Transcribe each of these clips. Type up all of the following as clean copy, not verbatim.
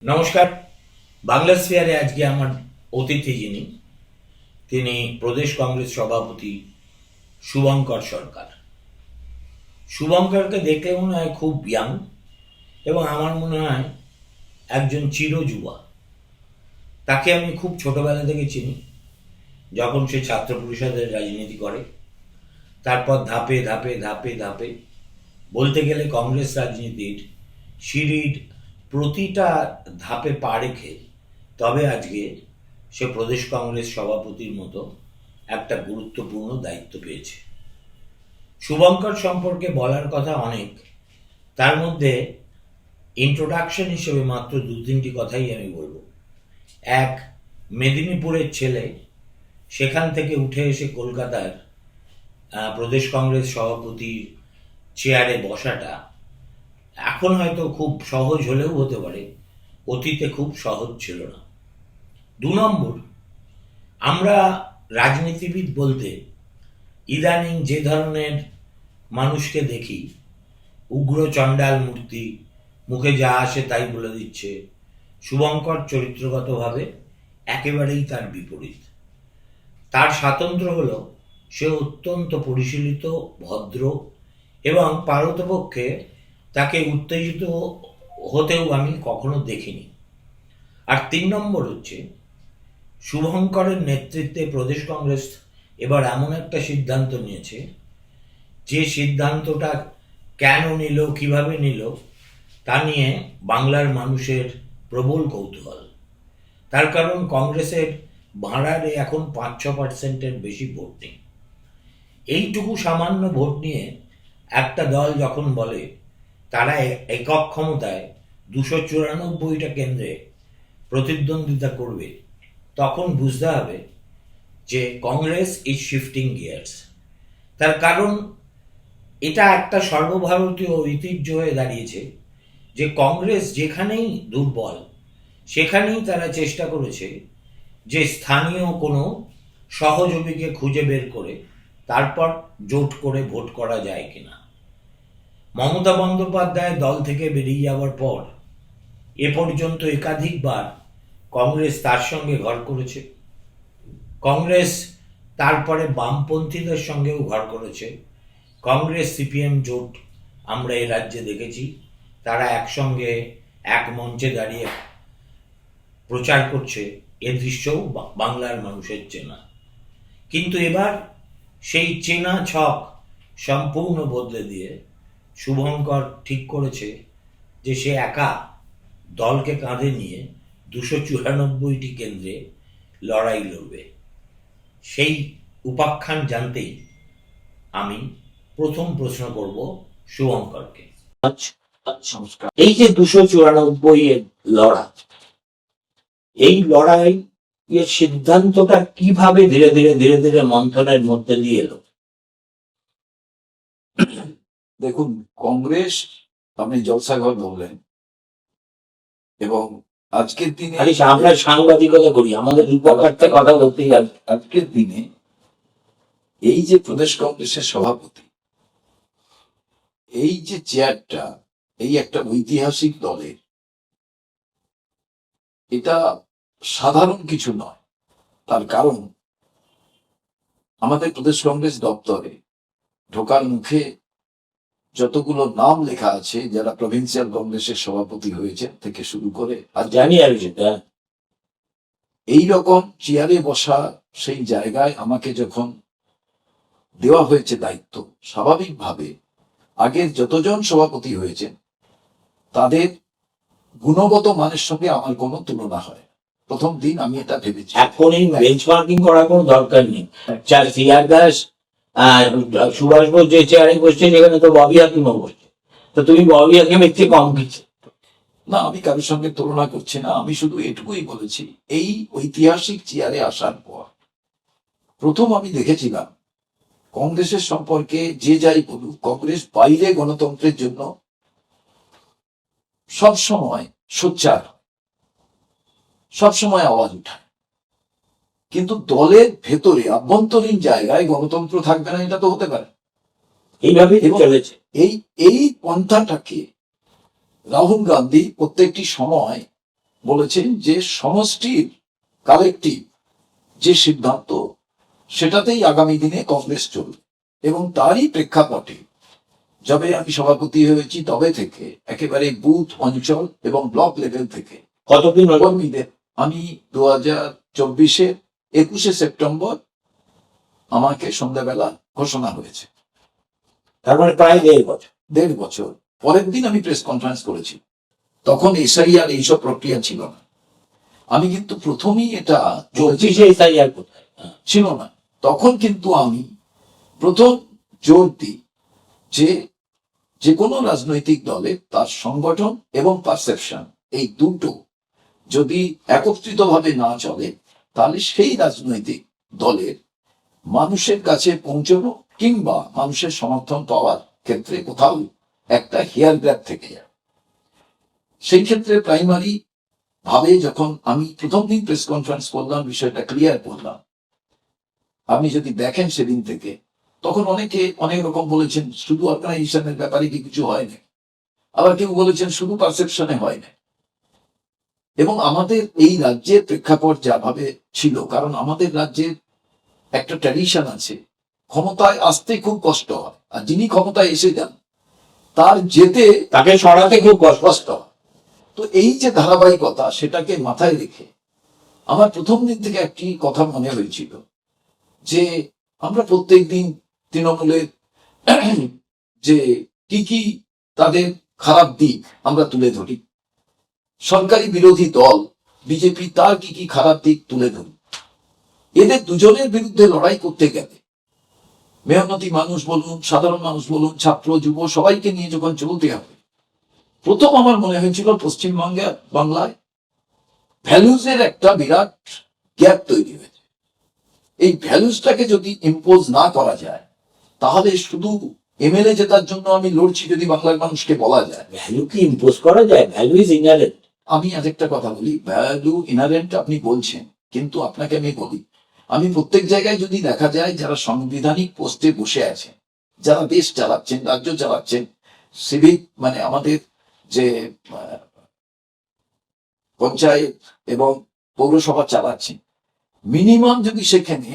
নমস্কার। বাংলা স্ফিয়ারে আজকে আমার অতিথি তিনি প্রদেশ কংগ্রেস সভাপতি শুভঙ্কর সরকার। শুভঙ্করকে দেখলে মনে হয় খুব ইয়াং, এবং আমার মনে হয় একজন চিরযুবা। তাকে আমি খুব ছোটবেলা থেকে চিনি, যখন সে ছাত্র পরিষদের রাজনীতি করে। তারপর ধাপে ধাপে ধাপে ধাপে বলতে গেলে কংগ্রেস রাজনীতির সিঁড়ির প্রতিটা ধাপে পা রেখে তবে আজকে সে প্রদেশ কংগ্রেস সভাপতির মতো একটা গুরুত্বপূর্ণ দায়িত্ব পেয়েছে। শুভঙ্কর সম্পর্কে বলার কথা অনেক, তার মধ্যে ইন্ট্রোডাকশন হিসেবে মাত্র দু তিনটি কথাই আমি বলবো। এক, মেদিনীপুরের ছেলে, সেখান থেকে উঠে এসে কলকাতার প্রদেশ কংগ্রেস সভাপতির চেয়ারে বসাটা এখন হয়তো খুব সহজ হলেও হতে পারে, অতীতে খুব সহজ ছিল না। দু নম্বর, আমরা রাজনীতিবিদ বলতে ইদানিং যে ধরনের মানুষকে দেখি, উগ্র চণ্ডাল মূর্তি, মুখে যা আসে তাই বলে দিচ্ছে, শুভঙ্কর চরিত্রগতভাবে একেবারেই তার বিপরীত। তার স্বাতন্ত্র্য হল সে অত্যন্ত পরিশীলিত, ভদ্র, এবং পারতপক্ষে তাকে উত্তেজিত হতেও আমি কখনো দেখিনি। আর তিন নম্বর হচ্ছে, শুভঙ্করের নেতৃত্বে প্রদেশ কংগ্রেস এবার এমন একটা সিদ্ধান্ত নিয়েছে, যে সিদ্ধান্তটা কেন নিল, কিভাবে নিল, তা নিয়ে বাংলার মানুষের প্রবল কৌতূহল। তার কারণ কংগ্রেসের ভাঁড়ারে এখন ৫-৬% বেশি ভোট নেই। এইটুকু সামান্য ভোট নিয়ে একটা দল যখন বলে তারা একক ক্ষমতায় ২৯৪টা কেন্দ্রে প্রতিদ্বন্দ্বিতা করবে, তখন বুঝতে হবে যে কংগ্রেস ইজ শিফটিং গিয়ার্স। তার কারণ এটা একটা সর্বভারতীয় ঐতিহ্য হয়ে দাঁড়িয়েছে যে কংগ্রেস যেখানেই দুর্বল সেখানেই তারা চেষ্টা করেছে যে স্থানীয় কোনো সহযোগীকে খুঁজে বের করে তারপর জোট করে ভোট করা যায় কিনা। মমতা বন্দ্যোপাধ্যায় দল থেকে বেরিয়ে যাওয়ার পর এ পর্যন্ত একাধিকবার কংগ্রেস তার সঙ্গে ঘর করেছে। কংগ্রেস তারপরে বামপন্থীদের সঙ্গেও ঘর করেছে। কংগ্রেস সিপিএম জোট আমরা এই রাজ্যে দেখেছি, তারা একসঙ্গে এক মঞ্চে দাঁড়িয়ে প্রচার করছে, এ দৃশ্যও বাংলার মানুষের চেনা। কিন্তু এবার সেই চেনা ছক সম্পূর্ণ বদলে দিয়ে শুভঙ্কর ঠিক করেছে যে সে একা দলকে কাঁধে নিয়ে ২৯৪টি কেন্দ্রে লড়াই লড়বে। সেই উপাখ্যান জানতেই আমি প্রথম প্রশ্ন করব শুভঙ্করকে। এই যে ২৯৪ এর লড়াই, এই লড়াই এর সিদ্ধান্তটা কিভাবে ধীরে ধীরে ধীরে ধীরে মন্থনের মধ্যে দিয়ে এলো? দেখুন, কংগ্রেস আপনি জলসাঘর বললেন, এবং আজকের দিনে আমরা সাংবাদিকতা করি, আমাদের বিপক্ষে কথা বলতেই হবে। আজকের দিনে এই যে প্রদেশ কংগ্রেসের সভাপতি, এই যে চেয়ারটা, এই একটা ঐতিহাসিক দলের, এটা সাধারণ কিছু নয়। তার কারণ আমাদের প্রদেশ কংগ্রেস দপ্তরে ঢোকার মুখে যতগুলো নাম লেখা আছে যারা প্রভিন্সিয়াল কংগ্রেসের সভাপতি হয়েছেন থেকে শুরু করে, আর জানি আমি সেটা, এই রকম চেয়ারে বসা সেই জায়গায় আমাকে যখন দেওয়া হয়েছে দায়িত্ব, স্বাভাবিকভাবে আগের যতজন সভাপতি হয়েছেন তাদের গুণগত মানের সঙ্গে আমার কোনো তুলনা হয়। প্রথম দিন আমি এটা ভেবেছি। এখনই বেঞ্চমার্কিং করার কোনো দরকার নেই। সিআর দাস আর সুভাষ বোস যে চেয়ারে বসছে সেখানে তো ববি হাকিমও বসছে, তো তুমি ববি হাকিমের চেয়ে কম কিছু না। আমি কারোর সঙ্গে তুলনা করছি না, আমি শুধু এটুকুই বলেছি, এই ঐতিহাসিক চেয়ারে আসার পর প্রথম আমি দেখেছিলাম কংগ্রেসের সম্পর্কে যে যাই বলুক, কংগ্রেস বাইরে গণতন্ত্রের জন্য সবসময় সোচ্চার, সবসময় আওয়াজ উঠায়, কিন্তু দলের ভেতরে আভ্যন্তরীণ জায়গায় গণতন্ত্র থাকবে না, এটা তো হতে পারে। এইভাবে চলেছে। এই পন্থাটাকে রাহুল গান্ধী প্রত্যেকটি সময় বলেছেন যে সমষ্টির কালেকটিভ যে সিদ্ধান্ত সেটাতেই আগামী দিনে কংগ্রেস চলবে, এবং তারই প্রেক্ষাপটে যবে আমি সভাপতি হয়েছি তবে থেকে একেবারে বুথ, অঞ্চল এবং ব্লক লেভেল থেকে কতদিন হলো? কর্মীদের আমি 2024-এর 21শে সেপ্টেম্বর আমাকে সন্ধ্যাবেলা ঘোষণা হয়েছে। তার মানে প্রায় 1.5 বছর। 1.5 বছর পরের দিন আমি প্রেস কনফারেন্স করেছি। তখন এসআইআর এইসব প্রক্রিয়া ছিল না। আমি কিন্তু প্রথমেই এটা 24-এ SIR কোথায়? ছিল না। তখন কিন্তু আমি প্রথম জোর দিই যে যে কোনো রাজনৈতিক দলে তার সংগঠন এবং পারসেপশন এই দুটো যদি একত্রিতভাবে না চলে তাহলে সেই রাজনৈতিক দলের মানুষের কাছে পৌঁছানো কিংবা মানুষের সমর্থন পাওয়ার ক্ষেত্রে কোথাও একটা হেয়ার গ্র্যাব থেকে যায়। সেই ক্ষেত্রে প্রাইমারি ভাবে যখন আমি প্রথম দিন প্রেস কনফারেন্স করলাম, বিষয়টা ক্লিয়ার করলাম, আপনি যদি দেখেন সেদিন থেকে, তখন অনেকে অনেক রকম বলেছেন শুধু অর্গানাইজেশনের ব্যাপারে কি কিছু হয় না, আবার কেউ বলেছেন শুধু পারসেপশনে হয় না। এবং আমাদের এই রাজ্যের প্রেক্ষাপট যাভাবে ছিল, কারণ আমাদের রাজ্যের একটা ট্র্যাডিশন আছে, ক্ষমতায় আসতে খুব কষ্ট হয়, আর যিনি ক্ষমতায় এসে যান তার যেতে তাকে সরাতে খুব কষ্ট। কষ্ট হয়। তো এই যে ধারাবাহিকতা, সেটাকে মাথায় রেখে আমার প্রথম দিন থেকে একটি কথা মনে হয়েছিল যে আমরা প্রত্যেক দিন তৃণমূলের যে কি তাদের খারাপ দিক আমরা তুলে ধরি, সরকারি বিরোধী দল বিজেপি তার কি খারাপ দিক তুলে ধরি। এদের দুজনের বিরুদ্ধে লড়াই করতে গেলে মেহনতি মানুষ বলুন, সাধারণ মানুষ বলুন, ছাত্র যুব সবাইকে নিয়ে যখন চলতে হবে, প্রথম আমার মনে হয়েছিল পশ্চিমবঙ্গে বাংলায় ভ্যালুজের একটা বিরাট গ্যাপ তৈরি হয়েছে। এই ভ্যালুজটাকে যদি ইম্পোজ না করা যায় তাহলে শুধু এমএলএ জেতার জন্য আমি লড়ছি যদি বাংলার মানুষকে বলা যায়, ভ্যালু কি ইম্পোজ করা যায়? Value is inherent. আমি আরেকটা কথা বলি, ভ্যালু ইনহারেন্ট আপনি বলছেন, কিন্তু আপনাকে আমি বলি, আমি প্রত্যেক জায়গায় যদি দেখা যায় যারা সাংবিধানিক পোস্টে বসে আছেন, যারা দেশ চালাচ্ছেন, রাজ্য চালাচ্ছেন, সিভিক মানে আমাদের যে পঞ্চায়েত এবং পৌরসভা চালাচ্ছেন, মিনিমাম যদি সেখানে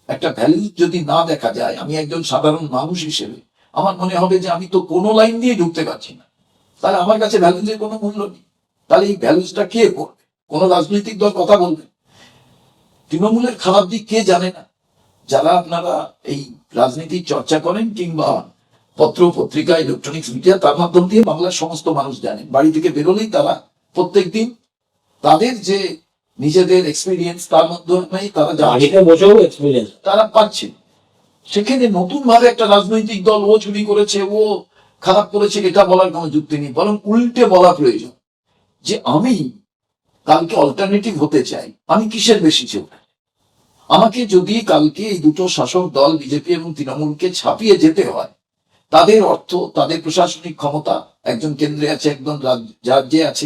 একটা ভ্যালু যদি না দেখা যায়, আমি একজন সাধারণ মানুষ হিসেবে আমার মনে হবে যে আমি তো কোনো লাইন দিয়ে ঢুকতে পারছি না, তাহলে আমার কাছে ভ্যালুজের কোনো মূল্য নেই। তাহলে এই ভ্যালুজটা কে করবে? কোন রাজনৈতিক দল কথা বলবে? তৃণমূলের খারাপ দিক কে জানে না? যারা আপনারা এই রাজনীতির চর্চা করেন কিংবা পত্র পত্রিকা, ইলেকট্রনিক্স মিডিয়া, তার মাধ্যম দিয়ে বাংলার সমস্ত মানুষ জানেন। বাড়ি থেকে বেরোলেই তারা প্রত্যেকদিন তাদের যে নিজেদের এক্সপিরিয়েন্স তার মাধ্যমে তারা বাড়িতে বসেও এক্সপিরিয়েন্স তারা পাচ্ছে। সেখানে নতুন ভাবে একটা রাজনৈতিক দল ও চুরি করেছে, ও খারাপ করেছে, এটা বলার কোনো যুক্তি নেই। বরং উল্টে বলা প্রয়োজন যে আমি কালকে অল্টারনেটিভ হতে চাই, আমি কিসের বেশি ছিল। আমাকে যদি কালকে এই দুটো শাসক দল বিজেপি এবং তৃণমূলকে ছাপিয়ে যেতে হয়, তাদের অর্থ, তাদের প্রশাসনিক ক্ষমতা, একজন কেন্দ্রে আছে, একজন রাজ্যে আছে,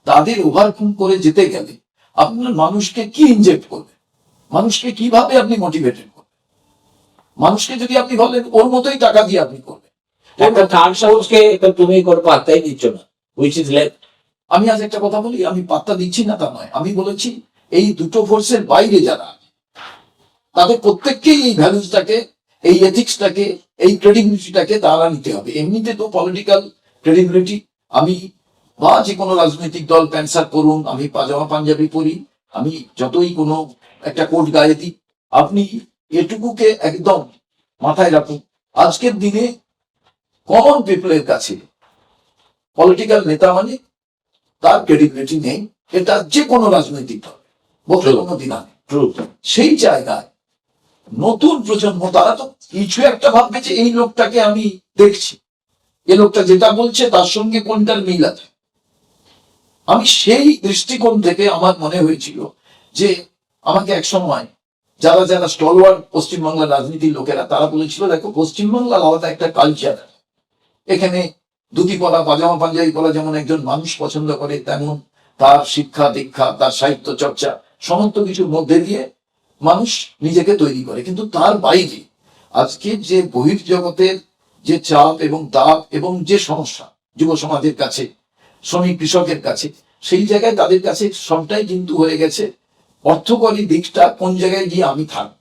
তাদের ওভারকাম করে যেতে গেলে আপনার মানুষকে কি ইনজেক্ট করবে? মানুষকে কিভাবে আপনি মোটিভেটেড করবেন? মানুষকে যদি আপনি বলেন ওর মতোই টাকা দিয়ে আপনি করবেন, একটা থার্ড সাহসকে তুমি কোনো পাত্তাই দিচ্ছ না, হুইচ ইজ লেফট। আমি আজ একটা কথা বলি, আমি পাত্তা দিচ্ছি না তা নয়, আমি বলেছি এই দুটো ফোর্সের বাইরে যারা আছে তাদের প্রত্যেককেই এই ভ্যালুসটাকে, এই এথিক্সটাকে, এই ক্রেডিবিলিটিটাকে তারা নিতে হবে। এমনিতে তো পলিটিক্যাল ক্রেডিবিলিটি, আমি বা যে কোনো রাজনৈতিক দল প্যান্ট শার্ট করুন, আমি পাজামা পাঞ্জাবি পরি, আমি যতই কোনো একটা কোট গায়ে দিই, আপনি এটুকুকে একদম মাথায় রাখুন। আজকের দিনে কমন পিপলের কাছে পলিটিক্যাল নেতা মানে তার ক্রেডিবিলিটি নেই, এটা যে কোনো রাজনৈতিক দল বক্তব্য দিন আনে। সেই জায়গায় নতুন প্রজন্ম তারা তো কিছু একটা ভাববে যে এই লোকটাকে আমি দেখছি, এই লোকটা যেটা বলছে তার সঙ্গে কোনটার মিল আছে। আমি সেই দৃষ্টিকোণ থেকে আমার মনে হয়েছিল যে আমাকে এক সময় যারা যারা স্টলওয়ার্ড পশ্চিমবাংলার রাজনীতির লোকেরা তারা বলেছিল, দেখো পশ্চিমবাংলার আলাদা একটা কালচার, এখানে ধুতি পরা, পাজামা পাঞ্জাবি পরা যেমন একজন মানুষ পছন্দ করে, তেমন তার শিক্ষা দীক্ষা, তার সাহিত্য চর্চা, সমস্ত কিছুর মধ্যে দিয়ে মানুষ নিজেকে তৈরি করে। কিন্তু তার বাইরে আজকে যে বহির্জগতের যে চাপ এবং দাব এবং যে সমস্যা যুব সমাজের কাছে, শ্রমিক কৃষকের কাছে, সেই জায়গায় তাদের কাছে সবটাই কিন্তু হয়ে গেছে অর্থকরী দিকটা কোন জায়গায় গিয়ে আমি থাকবো,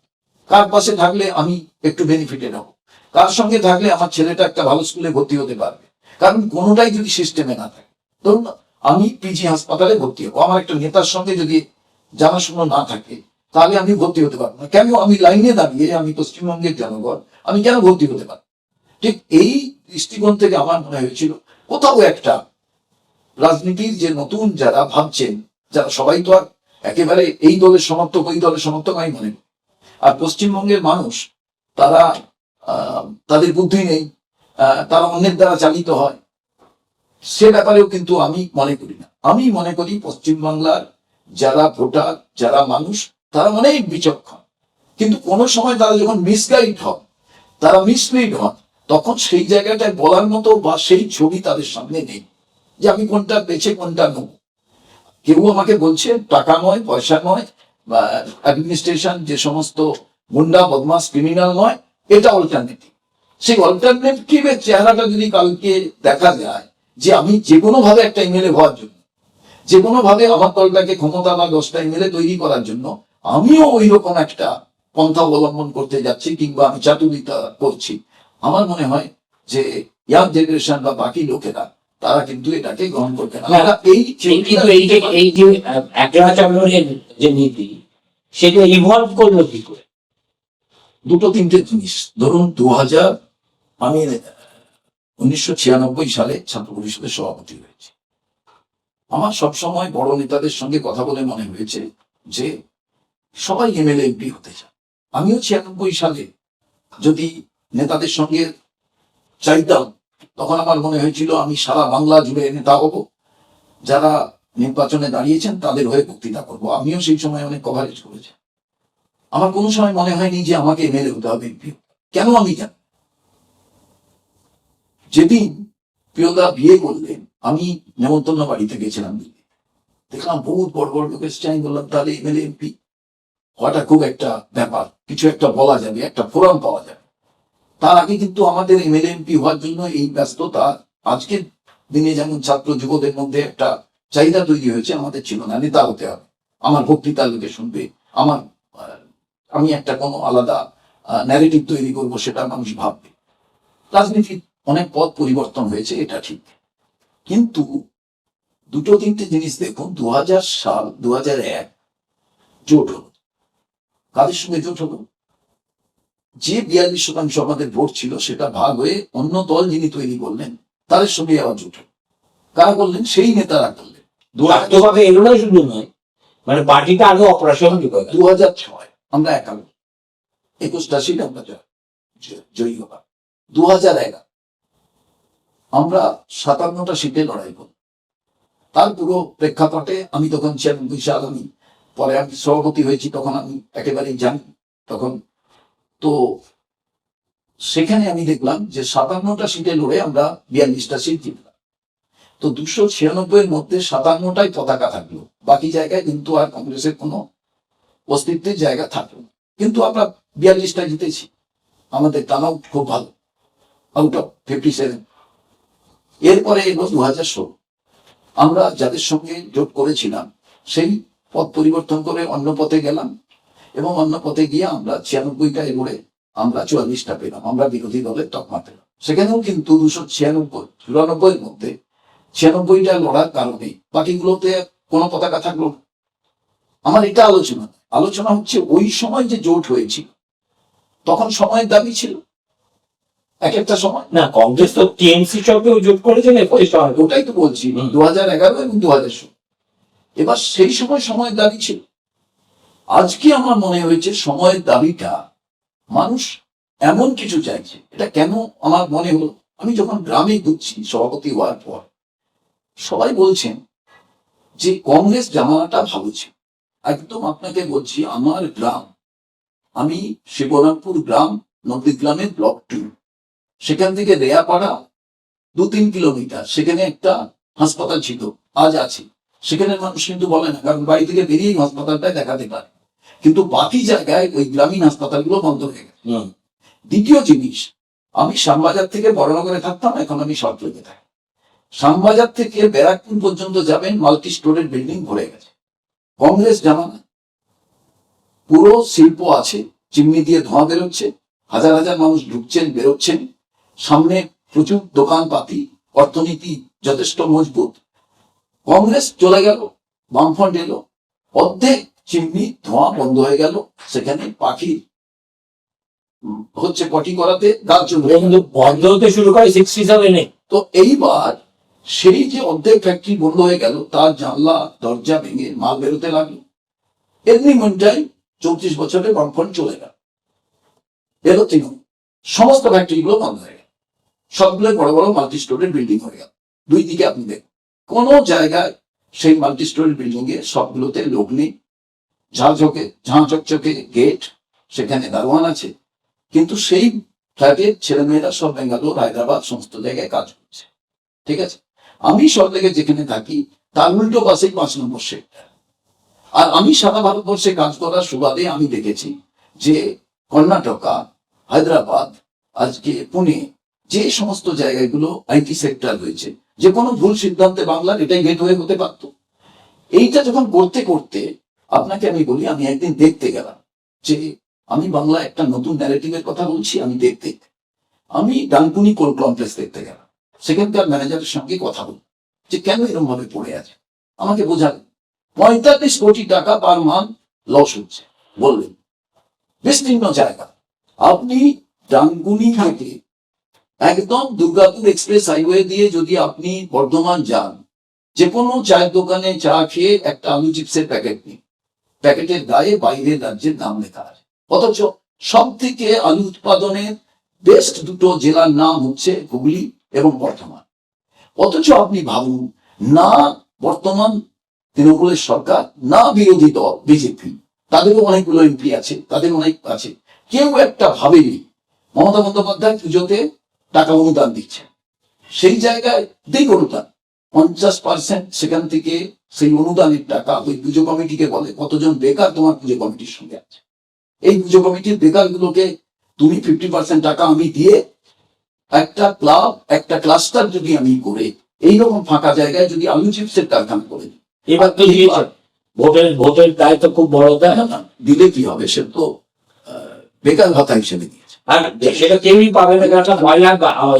কার পাশে থাকলে আমি একটু বেনিফিটেড হব, কার সঙ্গে থাকলে আমার ছেলেটা একটা ভালো স্কুলে ভর্তি হতে পারবে। কারণ কোনোটাই যদি সিস্টেমে না থাকে, ধরুন আমি পিজি হাসপাতালে ভর্তি হবো, আমার একটা নেতার সঙ্গে যদি জানাশোনা না থাকে তাহলে আমি ভর্তি হতে পারবো না। কেন আমি লাইনে দাঁড়িয়ে, আমি পশ্চিমবঙ্গের জনগণ, আমি কেন ভর্তি হতে পারবো? ঠিক এই দৃষ্টিকোণ থেকে আমার মনে হয়েছিল কোথাও একটা রাজনীতির যে নতুন যারা ভাবছেন, যারা সবাই তো আর একেবারে এই দলের সমর্থক ওই দলের সমর্থক আমি মনে করি। আর পশ্চিমবঙ্গের মানুষ তারা তাদের বুদ্ধি নেই, তারা অন্যের দ্বারা চালিত হয়, সে ব্যাপারেও কিন্তু আমি মনে করি না। আমি মনে করি পশ্চিমবাংলার যারা ভোটার, যারা মানুষ, তারা অনেক বিচক্ষণ, কিন্তু কোনো সময় তারা যখন মিসগাইড হন, তারা মিসলিড হন, তখন সেই জায়গাটায় বলার মতো বা সেই ছবি তাদের সামনে নেই যে আমি কোনটা বেছে কোনটা নেব। কেউ আমাকে বলছে টাকা নয়, পয়সা নয়, বা অ্যাডমিনিস্ট্রেশন যে সমস্ত গুন্ডা বদমাস ক্রিমিনাল নয়, এটা অল্টারনেটিভ। সেই অল্টারনেটিভের চেহারাটা যদি কালকে দেখা যায় যে আমি যে কোনো ভাবে একটা এমএলএ হওয়ার জন্য, যে কোনো ভাবে আমার দলটাকে ক্ষমতা বা 10টা এমএলএ তৈরি করার জন্য আমিও ওই রকম একটা পন্থা অবলম্বন করতে যাচ্ছি কিংবা আমি চাতুরিতা করছি, আমার মনে হয় যে ইয়াং জেনারেশন বা বাকি লোকেরা তারা কিন্তু এটাকে গ্রহণ করবে না। না, তারা কিন্তু এই যে একলা চামড়ের যে নীতি, সেটা ইভলভ করলো কি করে? দুটো তিনটে জিনিস। ধরুন আমি 1996 সালে ছাত্র পরিষদের সভাপতি হয়েছি। আমার সবসময় বড় নেতাদের সঙ্গে কথা বলে মনে হয়েছে যে সবাই এমএলএ এমপি হতে চায়। আমিও 96 সালে যদি নেতাদের সঙ্গে চাইতাম, তখন আমার মনে হয়েছিল আমি সারা বাংলা জুড়ে নেতা হব, যারা নির্বাচনে দাঁড়িয়েছেন তাদের হয়ে বক্তৃতা করব। আমিও সেই সময় অনেক কভারেজ করেছি। আমার কোনো সময় মনে হয়নি যে আমাকে এমএলএ হতে হবে, এমপি। কেন আমি জানি। যেদিন প্রিয়দা বিয়ে করলেন, আমি নেমন্তন্ন বাড়িতে গেছিলাম দিল্লি, দেখলাম বহুত বড় বড় লোক এসছে। আমি বললাম তাহলে এমএলএ এমপি হওয়াটা খুব একটা ব্যাপার, কিছু একটা বলা যাবে, একটা ফোরাম পাওয়া যাবে। তার আগে কিন্তু আমাদের এমএলএ এমপি হওয়ার জন্য এই ব্যস্ততা আজকের দিনে যেমন ছাত্র যুবদের মধ্যে একটা চাহিদা তৈরি হয়েছে, আমাদের ছিল না। নেতা হতে হবে, আমার বক্তৃতা লোকে শুনবে, আমার আমি একটা কোনো আলাদা ন্যারেটিভ তৈরি করবো, সেটা মানুষ ভাববে। রাজনীতির অনেক পথ পরিবর্তন হয়েছে, এটা ঠিক। কিন্তু দুটো তিনটে জিনিস দেখুন। 2000 সাল 2001 জোট হলো। কাদের সঙ্গে জোট হলো? যে 42% আমাদের ভোট ছিল, সেটা ভাগ হয়ে অন্য দল যিনি তৈরি করলেন তাদের সঙ্গে আবার জোট হলো। কারা করলেন? সেই নেতারা করলেন। আত্মভাবে এগুলো শুধু নয়, মানে পার্টিটা আরো অপ্রাসঙ্গিক হয়ে গেল। 2006 আমরা 21টা সিট আমরা জয়ী হলাম। 2011 আমরা 57টা সিটে লড়াই করি। তার পুরো প্রেক্ষাপটে আমি তখন 96 সাল, আমি পরে আমি সভাপতি হয়েছি, তখন আমি একেবারেই জানি তখন। তো সেখানে আমি দেখলাম যে 57টা সিটে লড়ে আমরা 42টা সিট জিতলাম। তো 296 এর মধ্যে 57টাই পতাকা থাকলো, বাকি জায়গায় কিন্তু আর কংগ্রেসের কোনো অস্তিত্বের জায়গা থাকলো না। কিন্তু আমরা 42টা জিতেছি। আমাদের টার্ন আউট খুব ভালো, আউট অফ 57। এরপরে এলো 2016। আমরা যাদের সঙ্গে জোট করেছিলাম সেই পথ পরিবর্তন করে অন্য পথে গেলাম, এবং অন্য পথে গিয়ে আমরা 96টায় লড়ে আমরা 44টা পেলাম। আমরা বিরোধী দলের তকমা পেলাম। সেখানেও কিন্তু 294 এর মধ্যে 96টা লড়ার কারণে বাকিগুলোতে কোনো পতাকা থাকলো না। আমার এটা আলোচনা হচ্ছে ওই সময় যে জোট হয়েছিল, তখন সময়ের দাবি ছিল এক একটা সময়। না, কংগ্রেস তো টিএমসি সঙ্গেও জোট করেছে না, ওটাই তো বলছি, 2011 এবং 2016। এবার সেই সময়ের দাবি ছিল। আজকে আমার মনে হয়েছে সময়ের দাবিটা মানুষ এমন কিছু চাইছে। এটা কেন আমার মনে হলো, আমি যখন গ্রামে ঘুরছি সভাপতি হওয়ার পর, সবাই বলছেন যে কংগ্রেস জামানাটা ভালো ছিল। একদম আপনাকে বলছি, আমার গ্রাম, আমি শিবরামপুর গ্রাম, নন্দীগ্রামের ব্লক 2, সেখান থেকে রেয়াপাড়া 2-3 কিলোমিটার, সেখানে একটা হাসপাতাল ছিল, আজ আছে। সেখানে মানুষ কিন্তু বলে না, কারণ বাড়ি থেকে বেরিয়েই হাসপাতালটায় দেখাতে পারে। কিন্তু বাকি জায়গায় ওই গ্রামীণ হাসপাতালগুলো বন্ধ হয়ে গেছে। দ্বিতীয় জিনিস, আমি শ্যামবাজার থেকে বড়নগরে থাকতাম, এখন আমি সল্টলেকে থাকি। শ্যামবাজার থেকে ব্যারাকপুর পর্যন্ত যাবেন, মাল্টি স্টোরের বিল্ডিং ভরে গেছে। কংগ্রেস জামানা, পুরো শিল্প আছে, চিমনি দিয়ে ধোঁয়া বেরোচ্ছে, হাজার হাজার মানুষ ঢুকছেন বেরোচ্ছেন, সামনে প্রচুর দোকানপাতি, অর্থনীতি যথেষ্ট মজবুত। কংগ্রেস চলে গেল, বামফ্রন্ট এলো, অর্ধেক চিমনি ধোঁয়া বন্ধ হয়ে গেল, সেখানে পাখি হচ্ছে পটি করাতে গাছ জমে গেল। বন্ধ বন্ধ হতে শুরু করে 67-এ। তো এইবার সেই যে অর্ধেক ফ্যাক্টরি বন্ধ হয়ে গেল, তার জানলা দরজা ভেঙে মাল বেরোতে লাগলো। এমনি মনটাই 34 বছরে বামফ্রন্ট চলে গেল, এলো তৃণমূল, সমস্ত ফ্যাক্টরি গুলো বন্ধ হয়ে গেল, সবগুলো বড় বড় মাল্টি স্টোরের বিল্ডিং হয়ে গেল। দুই দিকে আপনি দেখুন, কোনো জায়গায় সেই মাল্টি স্টোরের বিল্ডিং এ সবগুলোতে লোক নেই, ঝাঁ চকচকে গেট, সেখানে দারোয়ান আছে, কিন্তু সেই ফ্ল্যাটের ছেলেমেয়েরা সব বেঙ্গালোর, হায়দ্রাবাদ সমস্ত জায়গায় কাজ করছে। ঠিক আছে, আমি সল্টলেকে যেখানে থাকি তার উল্টো পাশেই 5 নম্বর সেক্টর। আর আমি সারা ভারতবর্ষে কাজ করার সুবাদে আমি দেখেছি যে কর্ণাটকা, হায়দ্রাবাদ, আজকে পুনে, যে সমস্ত জায়গাগুলো আইটি সেক্টর রয়েছে, যে কোনো ভুল সিদ্ধান্তে বাংলার এটাই গেটওয়ে হতে পারত। এইটা যখন করতে করতে আপনাকে আমি বলি, আমি একদিন দেখতে গেলাম যে আমি বাংলা একটা নতুন ন্যারেটিভের কথা বলছি, আমি ডানকুনি কোল কমপ্লেক্স দেখতে গেলাম, সেখানকার ম্যানেজারের সঙ্গে কথা বলি যে কেন এরকম ভাবে পড়ে আছে। আমাকে বোঝালেন 45 কোটি টাকা পার মান্থ লস হচ্ছে। বললেন বিস্তীর্ণ জায়গা, আপনি ডানকুনি থেকে একদম দুর্গাপুর এক্সপ্রেস হাইওয়ে দিয়ে যদি আপনি বর্ধমান যান, যে কোনো চায়ের দোকানে চা খেয়ে একটা আলু চিপসের প্যাকেট নিন, প্যাকেটের গায়ে বাইরের রাজ্যের নাম লেখা আছে, অথচ সব থেকে আলু উৎপাদনের বেস্ট দুটো জেলার নাম হচ্ছে হুগলি এবং বর্ধমান। অথচ আপনি ভাবুন, না বর্তমান তৃণমূলের সরকার, না বিরোধী দল বিজেপি, তাদেরও অনেকগুলো এমপি আছে, তাদের অনেক আছে, কেউ একটা ভাবেনি মমতা বন্দ্যোপাধ্যায় পুজোতে টাকা অনুদান দিচ্ছে, সেই জায়গায় দিক অনুদান 50% সেখান থেকে সেই অনুদানের টাকা ওই পুজো কমিটিকে বলে কতজন বেকার তোমার পুজো কমিটির সঙ্গে আছে, এই পুজো কমিটির বেকার গুলোকে তুমি 50% টাকা আমি দিয়ে একটা ক্লাব, একটা ক্লাস্টার যদি আমি করে এইরকম ফাঁকা জায়গায় যদি আলু চিপসের কারখানা করে দিই, এবার তো দিয়েছে, ভোটের দায় তো খুব বড় দায়। না, দিলে কি হবে, সে তো বেকার ভাতা হিসেবে দিয়েছে। আর সেটা কেউই পাবে না, কারণ পয়লা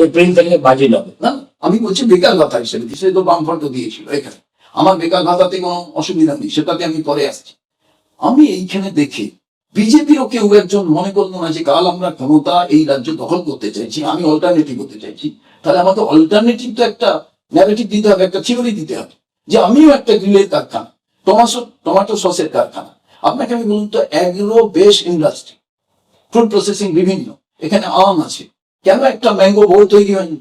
এপ্রিল থেকে বাজেট হবে। না, আমি বলছি বেকার ভাতা হিসেবে দিয়েছে, তো বামফ্রন্ট দিয়েছিল এখানে। আমার বেকার ভাতাতে কোনো অসুবিধা নেই, সেটাতে আমি পরে আসছি। আমি এইখানে দেখে বিজেপিরও কেউ একজন মনে করলো না যে কাল আমরা ক্ষমতা এই রাজ্য দখল করতে চাইছি, আমি অল্টারনেটিভ হতে চাইছি, তাহলে আমাকে অল্টারনেটিভ তো একটা ন্যারেটিভ দিতে হবে, একটা থিওরি দিতে হবে যে আমিও একটা গ্রিলের কারখানা, টমেটো সসের কারখানা। আপনাকে আমি বলুন তো, agro base industry, food processing বিভিন্ন, এখানে আম আছে, কেন একটা ম্যাঙ্গো বোর্ড তৈরি হয়নি,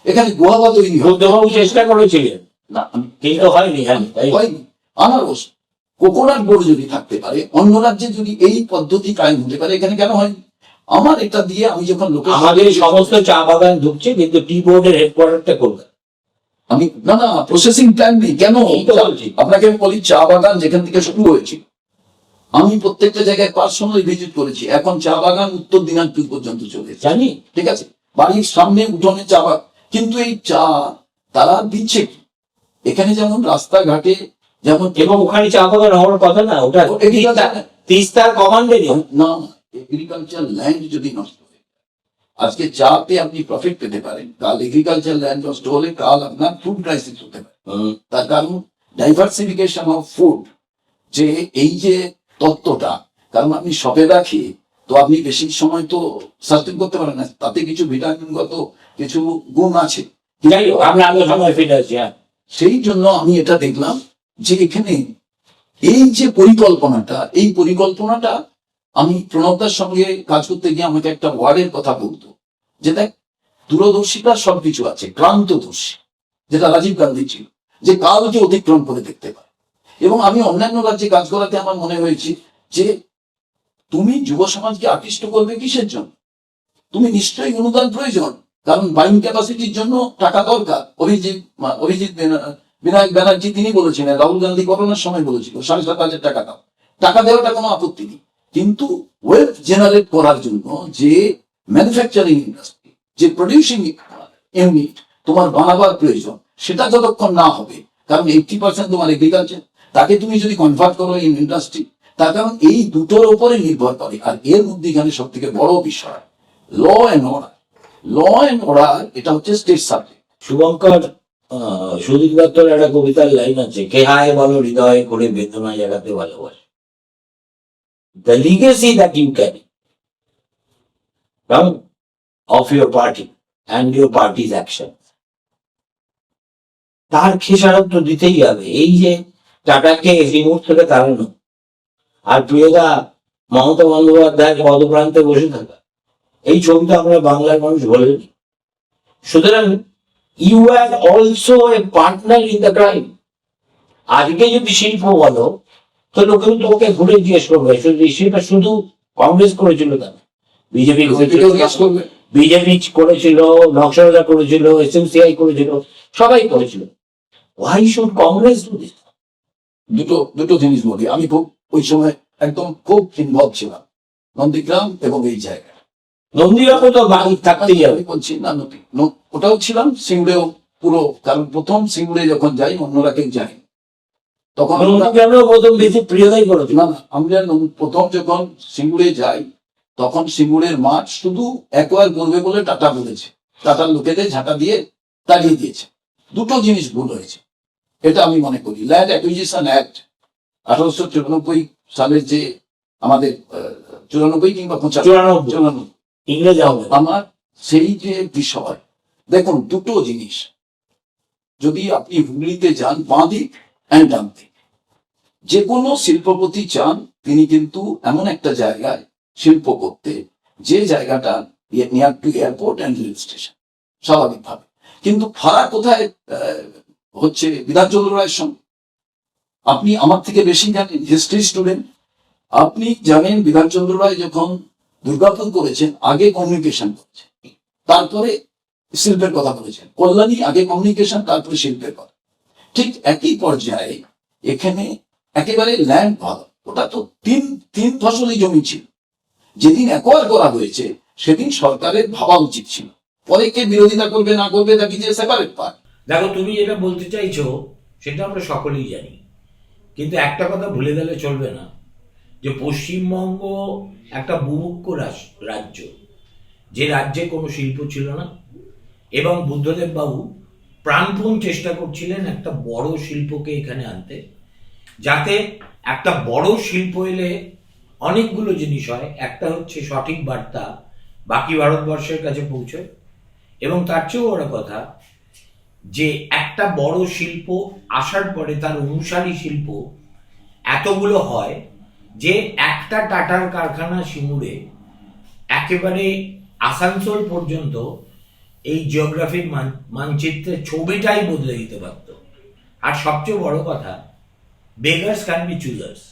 এখানে গোয়াবা তৈরি বুদ্ধবাবু চেষ্টা করেছিলেন, না, কিন্তু হয়নি। হয়নি। আনারস, কোকোনাট বোর্ড যদি থাকতে পারে, অন্য রাজ্যে যদি এই পদ্ধতি কায়েম হতে পারে, এখানে কেন হয়নি? আমার এটা দিয়ে আমি যখন আমাদের সমস্ত চা বাগান ঢুকছে, কিন্তু টি বোর্ডের হেডকোয়ার্টারটা কলকাতা। আমি না প্রসেসিং প্ল্যান নেই কেন? আপনাকে আমি বলি, চা বাগান যেখান থেকে শুরু হয়েছে, আমি প্রত্যেকটা জায়গায় পার্সোনালি ভিজিট করেছি, এখন চা বাগান উত্তর দিনাজপুর পর্যন্ত চলে জানি। ঠিক আছে, বাড়ির সামনে উঠোনে চা বাগান, কিন্তু এই চা তারা দিচ্ছে কি? এখানে যেমন রাস্তাঘাটে যেমন, এবং ওখানে চা বাগান হওয়ার কথা না, ওটা তিস্তার কমান্ডারি না, এগ্রিকালচার ল্যান্ড যদি নষ্ট হয়, আজকে চাতে আপনি প্রফিট পেতে পারেন, কাল এগ্রিকালচার ল্যান্ড নষ্ট হলে কাল আপনার ফুড ক্রাইসিস হতে পারে। তার কারণ ডাইভার্সিফিকেশন অফ ফুড, যে এই যে তত্ত্বটা, কারণ আপনি শপে রাখি তো আপনি বেশি সময় তো সাস্টেন করতে পারেন না, তাতে কিছু ভিটামিনগত কিছু গুণ আছে। যাই হোক, আমরা সময় ফিরে আসি। সেই জন্য আমি এটা দেখলাম যে এখানে এই যে এই পরিকল্পনাটা আমি প্রণবদার সঙ্গে কাজ করতে গিয়ে আমাকে একটা ওয়ার্ডের কথা বলতো, যে দেখ দূরদর্শিতা সবকিছু আছে, ক্রান্তদর্শী, যেটা রাজীব গান্ধী ছিল, যে কালকে অতিক্রম করে দেখতে পায়। এবং আমি অন্যান্য রাজ্যে কাজ করাতে আমার মনে হয়েছে যে তুমি যুব সমাজকে আকৃষ্ট করবে কিসের জন্য? তুমি নিশ্চয়ই অনুদান প্রয়োজন, কারণ বাইং ক্যাপাসিটির জন্য টাকা দরকার। অভিজিৎ বিনায়ক ব্যানার্জি তিনি বলেছিলেন, রাহুল গান্ধী করোনার সময় বলেছিল 7,500 টাকা দাও, টাকা দেওয়াটা কোনো আপত্তি নেই, কিন্তু ওয়েলথ জেনারেট করার জন্য যে ম্যানুফ্যাকচারিং ইন্ডাস্ট্রি, যে প্রডিউসিং ইউনিট তোমার বানাবার প্রয়োজন, সেটা যতক্ষণ না হবে, কারণ 80% তোমার এগ্রিকালচার, তাকে তুমি যদি কনভার্ট করো ইন ইন্ডাস্ট্রি, তার কারণ এই দুটোর উপরে নির্ভর করে। আর এর মধ্যে এখানে সব থেকে বড় বিষয় law and order. Law and order এটা হচ্ছে স্টেট সাবজেক্ট। শুভঙ্কর, সুদীপ দত্তর একটা কবিতার লাইন আছে, কে হায় বলো হৃদয় করে বেদনা জাগাতে ভালোবাসে। The legacy that you carry from of your party and your party's action, তার খেসারত তো দিতেই হবে। এই যে টাটাকে রিমোট থেকে তাড়ানো আর প্রিয়দা মমতা বন্দ্যোপাধ্যায় পদপ্রান্তে বসে থাকা, এই ছবিটা আমরা বাংলার মানুষ বলেনি। সুতরাং you are also a partner in the crime. আজকে যদি শিল্প বলো তো লোকে তোকে ঘুরে জিজ্ঞেস করবে সেটা শুধু কংগ্রেস করেছিল কেন, বিজেপি বিজেপি করেছিল, নকশালরা করেছিল, এসএমসিআই করেছিল, সবাই করেছিল। Why should Congress do this? দুটো জিনিস বলি। আমি খুব ওই সময় একদম খুব ইনভলভ ছিলাম নন্দীগ্রাম এবং এই জায়গায়। নন্দীগ্রামে তো বাঙালি থাকতেই হবে। আমি বলছি না, ওটাও ছিলাম, সিঙ্গুরেও পুরো, কারণ প্রথম সিঙ্গুরে যখন যাই অন্যরা কেউ যায়নি তখন। নন্দীগ্রামেও প্রথম বেশি প্রিয়দাই করেছিল। না, আমরা প্রথম যখন সিঙ্গুরে যাই তখন সিঙ্গুরের মাঠ শুধু একবার করবে বলে টাটা বলেছে, টাটার লোকেদের ঝাঁটা দিয়ে তাড়িয়ে দিয়েছে। দুটো জিনিস ভুল হয়েছে, এটা আমি মনে করি। ল্যান্ড অ্যাকুইজিশন অ্যাক্ট 1894 সালের যে আমাদের 94 কিংবা 95 ইংরেজ আমলে আমার সেই যে বিষয়, দেখুন দুটো জিনিস, যদি আপনি হুগলিতে যান বাঁ দিক অ্যান্ড ডান দিক, যে কোনো শিল্পপতি চান তিনি কিন্তু এমন একটা জায়গায় শিল্প করতে যে জায়গাটা near to airport and rail station, স্বাভাবিকভাবে। কিন্তু ফারাক কোথায় হচ্ছে বিধানচন্দ্র রায়ের সঙ্গে। আপনি আমার থেকে বেশি জানেন, হিস্ট্রি স্টুডেন্ট, আপনি জানেন বিধানচন্দ্র রায় যখন দুর্গাপুর করেছেন আগে কমিউনিকেশন করেছেন, তারপরে শিল্পের কথা বলেছেন। কল্যাণী আগে কমিউনিকেশন, তারপরে শিল্পের কথা। ঠিক একই পর্যায়ে এখানে একেবারে ল্যান্ড ভালো, ওটা তো তিন ফসলি জমি ছিল। যেদিন অ্যাকোয়ার করা হয়েছে সেদিন সরকারের ভাবা উচিত ছিল, পরে কে বিরোধিতা করবে না করবে তা কি সেপারেট পার্ট। দেখো, তুমি যেটা বলতে চাইছো সেটা আমরা সকলেই জানি, কিন্তু একটা কথা ভুলে গেলে চলবে না যে পশ্চিমবঙ্গ একটা বুভুক্ষ রাজ্য, যে রাজ্যে কোনো শিল্প ছিল না, এবং বুদ্ধদেব বাবু প্রাণপণ চেষ্টা করছিলেন একটা বড় শিল্পকে এখানে আনতে, যাতে একটা বড় শিল্প এলে অনেকগুলো জিনিস হয়। একটা হচ্ছে সঠিক বার্তা বাকি ভারতবর্ষের কাছে পৌঁছয়, এবং তার চেয়েও বড় কথা যে একটা বড় শিল্প আসার পরে তার অনুসারী শিল্প এতগুলো হয় যে একটা টাটার কারখানা সিঙ্গুরে একেবারে আসানসোল পর্যন্ত এই জিওগ্রাফির মানচিত্রের ছবিটাই বদলে দিতে পারত। আর সবচেয়ে বড় কথা, বেগার্স ক্যান বি চুজার্স।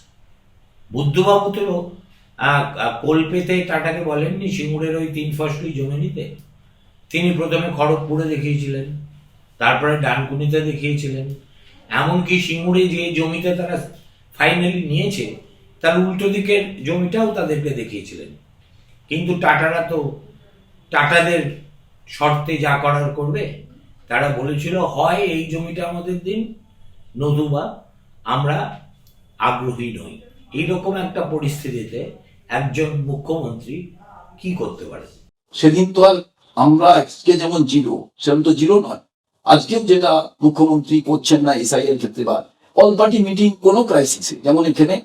বুদ্ধবাবু তো কল্পেতে টাটাকে বলেননি সিঙ্গুরের ওই 3 ফসলি জমি নিতে। তিনি প্রথমে খড়গপুরে দেখিয়েছিলেন, তারপরে ডানকুনিতে দেখিয়েছিলেন, এমনকি সিঙ্গুরে যে জমিতে তারা ফাইনালি নিয়েছে তার উল্টো দিকের জমিটাও তাদেরকে দেখিয়েছিলেন। কিন্তু টাটারা তো টাটাদের শর্তে যা করার করবে, তারা বলেছিল হয় এই জমিটা আমাদের দিন, নতুবা আমরা আগ্রহী নই। এইরকম একটা পরিস্থিতিতে একজন মুখ্যমন্ত্রী কি করতে পারে? সেদিন তো আর আমরা আজকে যেমন জিরো, সেরকম তো জিরো নয়। আজকেও যেটা মুখ্যমন্ত্রী করছেন না এসআই এর ক্ষেত্রে বা অল পার্টি মিটিং কোনো ক্রাইসিসে, যেমন এখানে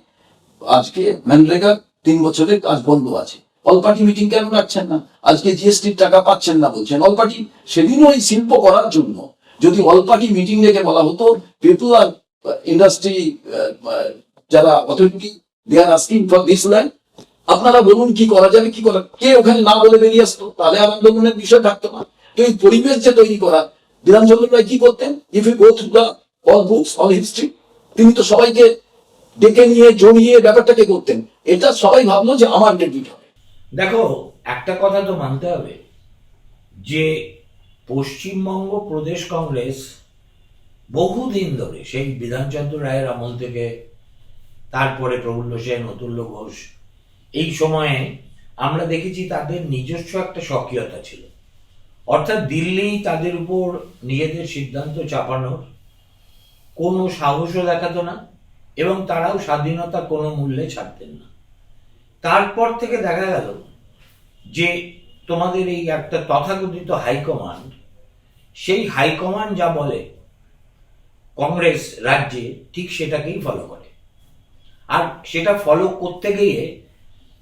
আজকে ম্যানরেগা 3 বছরের কাজ বন্ধ আছে, অল পার্টি মিটিং কেন রাখছেন না? আজকে জিএসটির টাকা পাচ্ছেন না বলছেন অল পার্টি। সেদিনও এই শিল্প করার জন্য যদি অল পার্টি মিটিং রেখে বলা হতো পিপল আর ইন্ডাস্ট্রি যারা authority they are asking for this land, আপনারা বলুন কি করা যাবে, কি করা, কে ওখানে না বলে বেরিয়ে আসতো, তাহলে আর আন্দোলনের বিষয় থাকতো না। তো এই পরিবেশ যে তৈরি করা, বিধানচন্দ্র রায় কি করতেন? If you go through the all books all history, তিনি তো সবাইকে ডেকে নিয়ে জমিয়ে ব্যাপারটাকে করতেন। এটা সবাই ভাবলো যে আমার ডেবিট হবে। দেখো, একটা কথা তো মানতে হবে যে পশ্চিমবঙ্গ প্রদেশ কংগ্রেস বহুদিন ধরে, সেই বিধানচন্দ্র রায়ের আমল থেকে, তারপরে প্রফুল্ল সেন, অতুল্য ঘোষ, এই সময়ে আমরা দেখেছি তাদের নিজস্ব একটা স্বকীয়তা ছিল। অর্থাৎ দিল্লি তাদের উপর নিজেদের সিদ্ধান্ত চাপানোর কোনো সাহসও দেখাতো না এবং তারাও স্বাধীনতা কোনো মূল্যে ছাড়তেন না। তারপর থেকে দেখা গেল যে তোমাদের এই একটা তথাকথিত হাইকমান্ড, সেই হাইকমান্ড যা বলে কংগ্রেস রাজ্যে ঠিক সেটাকেই ফলো করে। আর সেটা ফলো করতে গিয়ে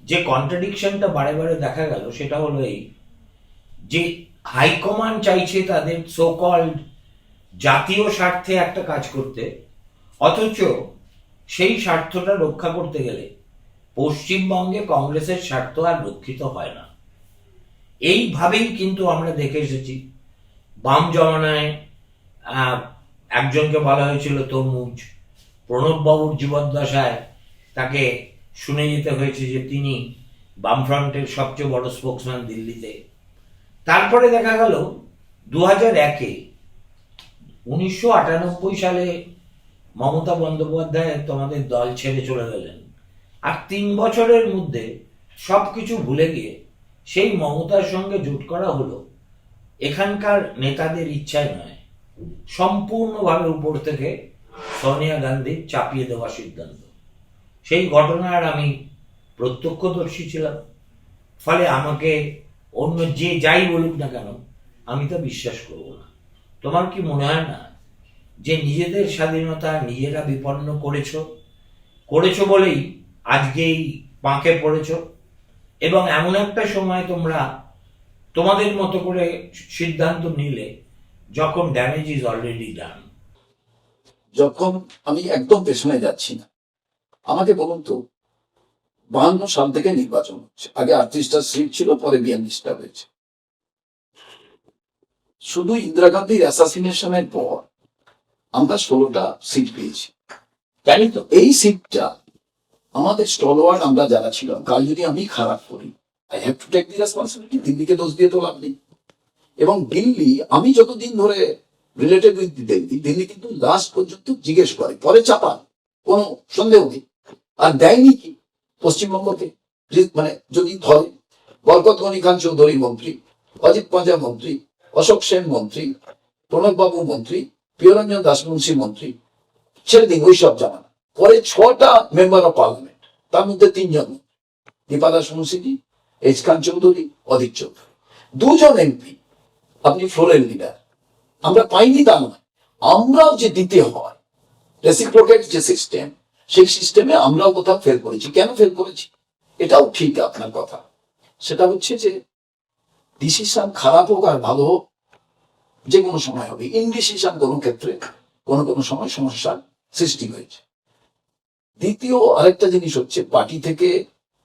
যে কন্ট্রাডিকশনটা বারে বারে দেখা গেল সেটা হলো এই যে হাইকমান্ড চাইছে তাদের সো কল্ড জাতীয় স্বার্থে একটা কাজ করতে, অথচ সেই স্বার্থটা রক্ষা করতে গেলে পশ্চিমবঙ্গে কংগ্রেসের স্বার্থ আর রক্ষিত হয় না। এইভাবেই কিন্তু আমরা দেখে এসেছি। বাম জমানায় একজনকে বলা হয়েছিল তরমুজ, প্রণববাবুর জীবদ্দশায় তাকে শুনে যেতে হয়েছে যে তিনি বামফ্রন্টের সবচেয়ে বড় স্পোক্সম্যান দিল্লিতে। তারপরে দেখা গেল 2001-এ 1998 সালে মমতা বন্দ্যোপাধ্যায় তোমাদের দল ছেড়ে চলে গেলেন, আর 3 বছরের মধ্যে সবকিছু ভুলে গিয়ে সেই মমতার সঙ্গে জোট করা হলো এখানকার নেতাদের ইচ্ছায় নয়, সম্পূর্ণভাবে উপর থেকে সোনিয়া গান্ধীর চাপিয়ে দেওয়া সিদ্ধান্ত। সেই ঘটনার আমি প্রত্যক্ষদর্শী ছিলাম, ফলে আমাকে অন্য যে যাই বলুক না কেন আমি তা বিশ্বাস করব না। তোমার কি মনে হয় না যে নিজেদের স্বাধীনতা নিজেরা বিপন্ন করেছো বলেই আজকে এই পাঁকে পড়েছ, এবং এমন একটা সময় তোমরা তোমাদের মতো করে সিদ্ধান্ত নিলে যখন ড্যামেজ ইজ অলরেডি ডান? যখন আমি একদম পেছনে যাচ্ছি না, আমাকে বলুন তো, 52 সাল থেকে নির্বাচন হচ্ছে, আগে 38টা সিট ছিল, পরে 42টা হয়েছে। শুধু ইন্দিরা গান্ধীর অ্যাসাসিনেশনের পর আমরা 16টা সিট পেয়েছি, জানি তো। এই সিটটা আমাদের স্টলওয়ার্ড আমরা যারা ছিলাম, কাল যদি আমি খারাপ করি, I have to take the responsibility. দিল্লিকে দোষ দিয়ে তো লাভ নেই। এবং দিল্লি, আমি যতদিন ধরে রিলেটেড উইথ দিল্লি কিন্তু লাস্ট পর্যন্ত জিজ্ঞেস করে, পরে চাপান, কোনো সন্দেহ নেই। আর দেয়নি কি পশ্চিমবঙ্গকে, মানে যদি ধরে বরকত গনি খান চৌধুরী মন্ত্রী, অজিত পাঁজা মন্ত্রী, অশোক সেন মন্ত্রী, প্রণববাবু মন্ত্রী, প্রিয়রঞ্জন দাসমুন্সী মন্ত্রী, ছেড়ে দিন ওই সব জামানা। পরে 6টা মেম্বার অফ পার্লামেন্ট, তার মধ্যে 3 জন, দীপা দাস মুন্সিজি, এইচ খান চৌধুরী, অধীর চৌধুরী, 2 জন এমপি। আপনি ফ্লোরের লিডার, আমরা পাইনি তা নয়, আমরাও যে দিতে হয় রেসিপ্রোকেট যে সিস্টেম, সেই সিস্টেমে আমরাও কোথাও ফেল করেছি। কেন ফেল করেছি এটাও ঠিক আপনার কথা। সেটা হচ্ছে যে ডিসিশন খারাপ হোক আর ভালো হোক, যে কোনো সময় হবে। ইনডিসিশন কোনো ক্ষেত্রে কোনো সময় সমস্যার সৃষ্টি হয়েছে। দ্বিতীয় আরেকটা জিনিস হচ্ছে,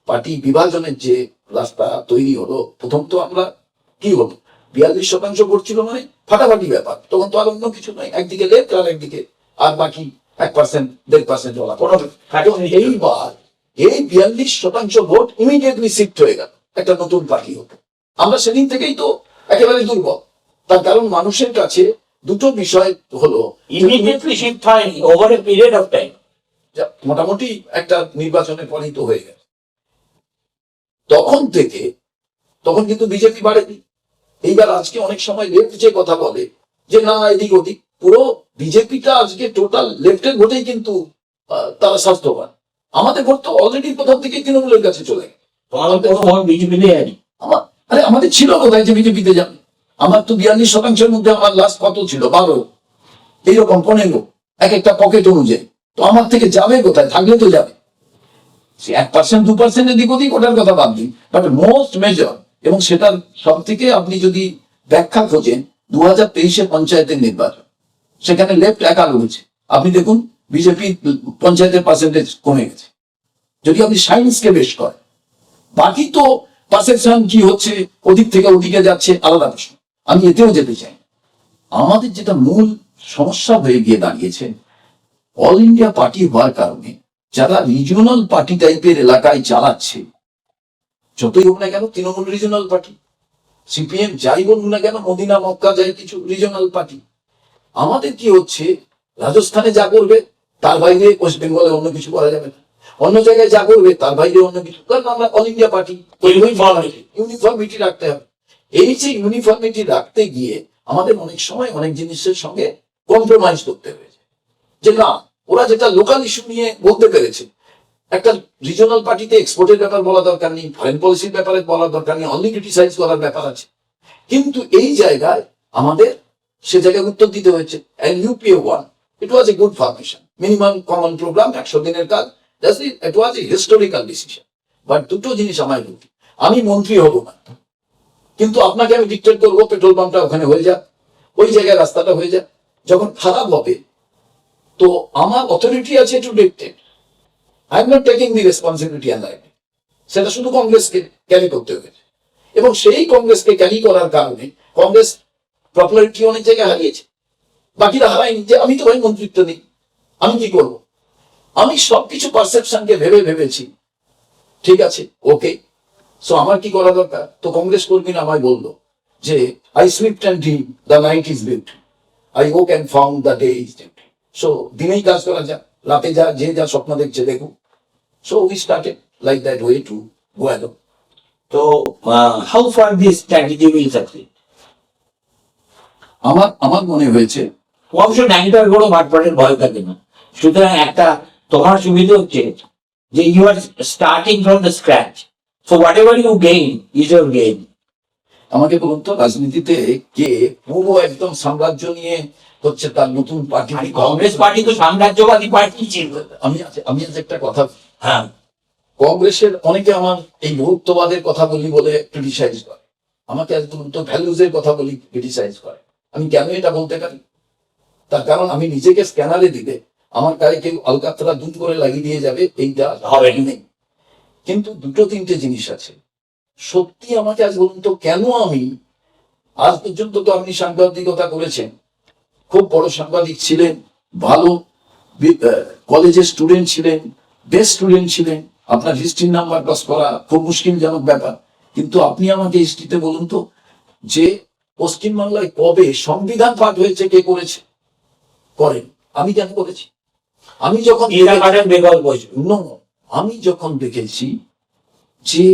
পার্টি বিভাজনের যে রাস্তা তৈরি হলো, প্রথম তো আমরা কি হলো, 42% ভোট ছিল, মানে ফাটাফাটি ব্যাপার। তখন তো আর অন্য কিছু নয়, একদিকে লেফট আর একদিকে আর বাকি 1%, 1.5% বলা। এইবার এই 42% ভোট ইমিডিয়েটলি শিফট হয়ে গেল একটা নতুন পার্টি হতো। আমরা সেদিন থেকেই তো একেবারে দুর্বল। তার কারণ মানুষের কাছে দুটো বিষয় হলো, ইমিডিয়েটলি শিফট হয়নি, over a period of time. মোটামুটি একটা নির্বাচনের পরেই তো হয়ে গেছে। তখন কিন্তু বিজেপি বাড়েনি। এইবার আজকে অনেক সময় লেফট যে কথা বলে যে না এদিক ওদিক, পুরো বিজেপিটা আজকে টোটাল লেফটের ভোটেই কিন্তু তারা স্বাস্থ্যবান। আমাদের ভোট তো অলরেডি প্রথম থেকে তৃণমূলের কাছে চলে গেছে। বিজেপিতে আমাদের ছিল কোথায় যে বিজেপিতে যাবে? আমার তো 42%-এর মধ্যে আমার লাস্ট কত ছিল, 12, এইরকম 15, এক একটা পকেট অনুযায়ী। তো আমার থেকে যাবে কোথায়? থাকলে তো যাবে 1%, 2% এদিক ওদিক, ওটার কথা বাদ দিন, বাট মোস্ট মেজর। এবং সেটার সব থেকে আপনি যদি ব্যাখ্যা খোঁজেন, 2023-এ পঞ্চায়েতের নির্বাচন, সেখানে লেফট একা লড়েছে। আপনি দেখুন বিজেপি পঞ্চায়েতের পার্সেন্টেজ কমে গেছে। যদি আপনি সায়েন্সকে বেশ করেন, বাকি তো পারসেপশন কি হচ্ছে, ওদিক থেকে ওদিকে যাচ্ছে, আলাদা প্রশ্ন, আমি এতেও যেতে চাই। আমাদের যেটা মূল সমস্যা হয়ে গিয়ে দাঁড়িয়েছে, অল ইন্ডিয়া পার্টি হওয়ার কারণে যারা রিজিওনাল পার্টি টাইপের এলাকায় চালাচ্ছে, যতই হোক না কেন তৃণমূল রিজিওনাল পার্টি, সিপিএম যাই বলুন না কেন, মদিনা মক্কা যাই কিছু রিজিওনাল পার্টি। আমাদের কি হচ্ছে, রাজস্থানে যা করবে তার বাইরে ওয়েস্ট বেঙ্গলে অন্য কিছু করা যাবে না, অন্য জায়গায় যা করবে তার বাইরে অন্য কিছু, কারণ আমরা অল ইন্ডিয়া পার্টি, ইউনিফর্মিটি রাখতে হবে। এই যে ইউনিফর্মিটি রাখতে গিয়ে আমাদের অনেক সময় অনেক জিনিসের সঙ্গে কম্প্রোমাইজ করতে হয়েছে, যে না ওরা যেটা লোকাল ইস্যু নিয়ে বলতে পেরেছে, একটা রিজনাল পার্টিতে এক্সপোর্টের ব্যাপার বলা দরকার নেই, ফরেন পলিসির ব্যাপারে বলা দরকার নেই, অনলি ক্রিটিসাইজ করার ব্যাপার আছে। কিন্তু এই জায়গায় আমাদের সে জায়গায় উত্তর দিতে হয়েছে। and UPA 1, it was a good formation, minimum common program, 100 দিনের কাজ, it was a historical decision. But দুটো জিনিস আমায় বলি, আমি মন্ত্রী হব না, কিন্তু আপনাকে আমি ডিক্টেট করবো পেট্রোল পাম্পটা ওখানে হয়ে যাক, ওই জায়গায় রাস্তাটা হয়ে যাক। যখন খারাপ হবে তো আমার অথরিটি আছে to dictate, I am not taking the responsibility and life. সেটা শুধু কংগ্রেসকে ক্যারি করতে হয়েছে, এবং সেই কংগ্রেসকে ক্যারি করার কারণে কংগ্রেস পপুলারিটি অনেক জায়গায় হারিয়েছে, বাকিরা হারায়নি। যে আমি তো ভাই মন্ত্রিত্ব নেই, আমি কি করব? আমি সবকিছু পারসেপশনকে ভেবেছি, ঠিক আছে, ওকে, সো আমার কি করা দরকার? তো কংগ্রেস কর্মীরা আমায় বললো যে I slept and dream, the night is beauty, I woke and found the day is duty. So দিনেই কাজ করা যাক, রাতে যে যা স্বপ্ন দেখছে দেখুক। So we started like that way to go alone. তো how far this strategy will succeed? আমার মনে হয়েছে অবশ্য 90টার বড় মাঠপাটের ভয় থাকে না, সুতরাং একটা তোমার সুবিধা হচ্ছে যে you are starting from the scratch, so whatever you gain is your gain. আমাকে বলুন তো, রাজনীতিতে কে পুরো একদম সাম্রাজ্য নিয়ে হচ্ছে তার নতুন পার্টি? কংগ্রেস পার্টি তো সাম্রাজ্যবাদী পার্টি ছিল। আমি আজ একটা কথা, হ্যাঁ, কংগ্রেসের অনেকে আমার এই বহুত্ববাদের কথা বলি বলে ক্রিটিসাইজ করে, আমাকে আজ বলুন তো ভ্যালুজের কথা বলি ক্রিটিসাইজ করে। আমি কেন এটা বলতে পারি? তার কারণ আমি নিজেকে স্ক্যানারে দিলে আমার গায়ে কেউ আলকাতরা দুম করে লাগিয়ে দিয়ে যাবে, এইটা হবে নেই। কিন্তু দুটো তিনটে জিনিস আছে সত্যি। আমাকে আজ বলুন তো কেন আমি, আজ পর্যন্ত তো আপনি সাংবাদিকতা করেছেন, খুব বড় সাংবাদিক ছিলেন, ভালো কলেজের স্টুডেন্ট ছিলেন, বেস্ট স্টুডেন্ট ছিলেন, আপনার হিস্ট্রির নাম্বার পাস করা খুব মুশকিলজনক ব্যাপার। কিন্তু আপনি আমাকে হিস্ট্রিতে বলুন তো যে পশ্চিমবাংলায় কবে সংবিধান পাঠ হয়েছে, কে করেছে? করেন। আমি কেন করেছি? আমি যখন আমি যখন দেখেছি যে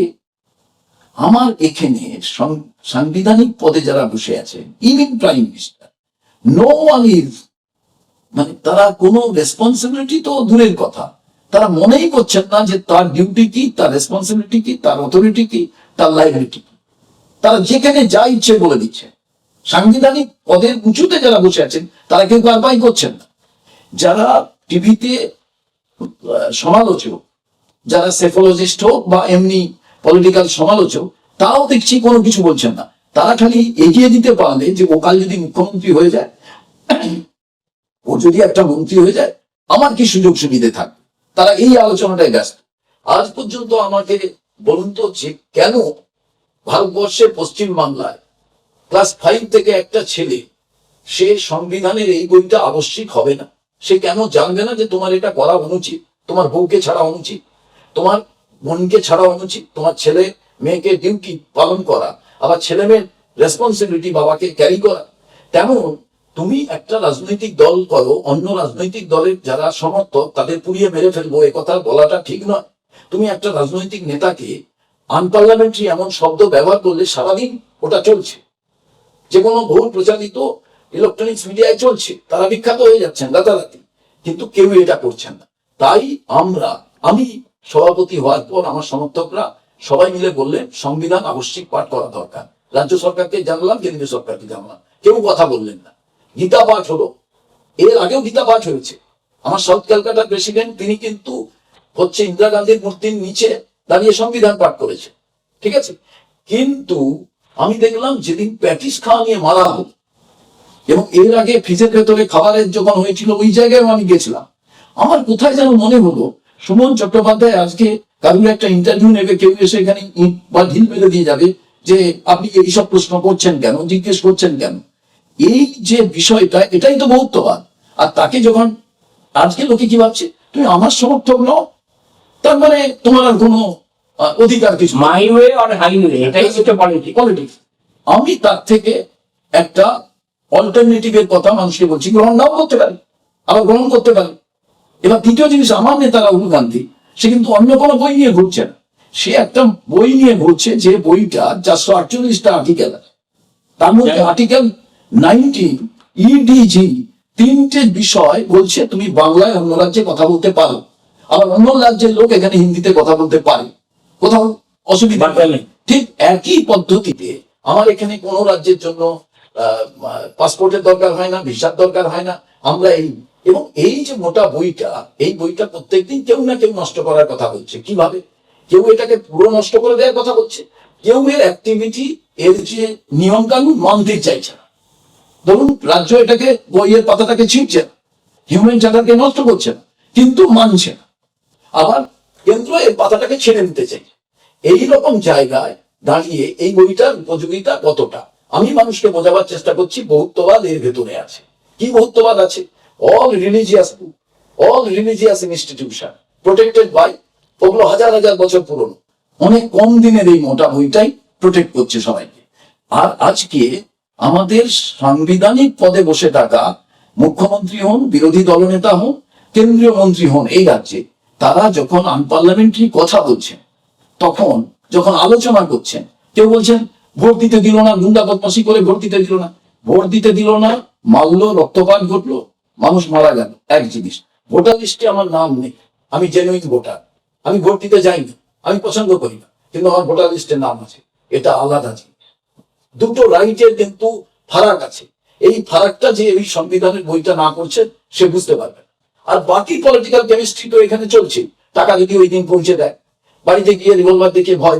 আমার এখানে সাংবিধানিক পদে যারা বসে আছে, even prime minister, no one is, মানে তারা কোনো রেসপন্সিবিলিটি তো দূরের কথা, তারা মনেই করছেন না যে তার ডিউটি কি, তার রেসপন্সিবিলিটি কি, তার অথরিটি কি, তার লাইবিলিটি কি। তারা যেখানে যা ইচ্ছে বলে দিচ্ছে। সাংবিধানিক পদের উঁচুতে যারা বসে আছেন তারা কেউ কারবাই করছেন না। যারা টিভিতে সমালোচক, যারা সেফোলজিস্ট হোক বা এমনি পলিটিক্যাল সমালোচক, তারাও দেখছি কোনো কিছু বলছেন না। তারা খালি এগিয়ে দিতে পারলে যে ও কাল যদি মুখ্যমন্ত্রী হয়ে যায়, ও যদি একটা মন্ত্রী হয়ে যায়, আমার কি সুযোগ সুবিধে থাকবে, তারা এই আলোচনাটাই ব্যস্ত। আজ পর্যন্ত আমাকে বলুন তো যে কেন ভারতবর্ষের পশ্চিম বাংলায় ক্লাস 5 থেকে একটা ছেলে, সে সংবিধানের এই বইটা আবশ্যিক হবে না, সে কেন জানবে না যে তোমার এটা করা অনুচিত, তোমার বউকে ছাড়া অনুচিত, তোমার বোনকে ছাড়া অনুচিত, তোমার ছেলে মেয়েকে ডিউটি পালন করা, আবার ছেলে মেয়ের রেসপন্সিবিলিটি বাবাকে ক্যারি করা। তেমন তুমি একটা রাজনৈতিক দল করো, অন্য রাজনৈতিক দলের যারা সমর্থক তাদের পুড়িয়ে মেরে ফেলবো, এ কথা বলাটা ঠিক নয়। তুমি একটা রাজনৈতিক নেতাকে আনপার্লামেন্টারি এমন শব্দ ব্যবহার করলে সারাদিন ওটা চলছে, যে কোনো বহু প্রচারিত ইলেকট্রনিক্স মিডিয়ায় চলছে, তারা বিখ্যাত হয়ে যাচ্ছেন রাতারাতি, কিন্তু কেউ এটা করছেন না। তাই আমি সভাপতি হওয়ার পর আমার সমর্থকরা সবাই মিলে বললেন সংবিধান আবশ্যিক পাঠ করা দরকার। রাজ্য সরকারকে জানলাম, কেন্দ্রীয় সরকারকে জানলাম, কেউ কথা বললেন না। গীতা পাঠ হলো, এর আগেও গীতা পাঠ হয়েছে। আমার সাউথ ক্যালকাটার প্রেসিডেন্ট, তিনি কিন্তু হচ্ছে ইন্দিরা গান্ধীর মূর্তির নিচে দাঁড়িয়ে সংবিধান পাঠ করেছে, ঠিক আছে। কিন্তু আমি দেখলাম যেদিন প্যাটিস খাওয়া নিয়ে মারা হলো, এবং এর আগে ফ্রিজের ভেতরে খাবারের যখন হয়েছিল, ওই জায়গায় আমি গেছিলাম, আমার কোথায় যেন মনে হলো সুমন চট্টোপাধ্যায় আজকে কারুর একটা ইন্টারভিউ নেবে, কেউ এসে এখানে ইট বা ঢিল মেরে দিয়ে যাবে যে আপনি এইসব প্রশ্ন করছেন কেন, জিজ্ঞেস করছেন কেন। এই যে বিষয়টা, এটাই তো বহুত্ববাদ। আর তাকে যখন আজকে লোকে কি ভাবছে, তুমি আমার সমর্থক নও, তার মানে তোমার আর কোনো অধিকার কিছু। মাই ওয়ে অর হাইওয়ে, এটাই হচ্ছে পলিটিক্স। আমি তার থেকে একটা অল্টারনেটিভের কথা মানুষকে বলছি, গ্রহণ নাও করতে পারি, আবার গ্রহণ করতে পারি। এবার তৃতীয় জিনিস, আমার নেতা রাহুল গান্ধী, সে কিন্তু অন্য কোনো বই নিয়ে ঘুরছে না, সে একটা বই নিয়ে ঘুরছে, যে বইটা 448টা আর্টিকেল আছে। তার মধ্যে আর্টিকেল 19 ইডিজি 3টে বিষয় বলছে তুমি বাংলায় অন্য রাজ্যে কথা বলতে পারো, আবার অন্য রাজ্যের লোক এখানে হিন্দিতে কথা বলতে পারে, কোথাও অসুবিধা নেই। ঠিক একই পদ্ধতিতে আমার এখানে কোনো রাজ্যের জন্য পাসপোর্টের দরকার হয় না, ভিসার দরকার হয় না। আমরা এবং এই যে মোটা বইটা, এই বইটা প্রত্যেকদিন কেউ না কেউ নষ্ট করার কথা বলছে। কিভাবে? কেউ এটাকে পুরো নষ্ট করে দেওয়ার কথা বলছে, কেউ এর অ্যাক্টিভিটি, এর যে নিয়ম কানুন মানতে চাইছে না। ধরুন রাজ্য এটাকে বইয়ের পাতাটাকে ছিঁড়ছে না, হিউম্যান চার্টারকে নষ্ট করছে না, কিন্তু মানছে না। আবার কেন্দ্র এর পাতাটাকে ছেড়ে নিতে চাইছে। এইরকম জায়গায় দাঁড়িয়ে এই বইটার উপযোগিতা কতটা আমি মানুষকে বোঝাবার চেষ্টা করছি। বহুত্ববাদ এর ভেতরে আছে। কি বহুত্ববাদ আছে? All religious institution protected by, ওগুলো হাজার হাজার বছর পুরনো, অনেক কম দিনের এই মোটা বইটাই প্রোটেক্ট করছে সবাইকে। আর আজকে আমাদের সাংবিধানিক পদে বসে থাকা মুখ্যমন্ত্রী হন, বিরোধী দলনেতা হন, কেন্দ্রীয় মন্ত্রী হন এই রাজ্যে, তারা যখন আনপার্লামেন্টারি কথা বলছেন, তখন যখন আলোচনা করছেন, কেউ বলছেন ভোট দিতে দিল না, গুন্ডা বদমাশি করে ভোট দিতে দিল না। ভোট দিতে দিল না, মারলো, রক্তপাত ঘটলো, মানুষ মারা গেল, এক জিনিস। ভোটার লিস্টে আমার নাম নেই, আমি জেনুইন ভোটার, আমি ভোট দিতে যাই না, আমি পছন্দ করি না, কিন্তু আমার ভোটার লিস্টে নাম আছে, এটা আলাদা জিনিস। দুটো রাইটের কিন্তু ফারাক আছে। এই ফারাকটা যে এই সংবিধানের বইটা না করছে সে বুঝতে পারবে না। আর বাকি পলিটিক্যাল কেমিস্ট্রি তো এখানে চলছে। টাকা যদি ওই দিন পৌঁছে দেয়, বাড়িতে গিয়ে রিভলভার দেখিয়ে ভয়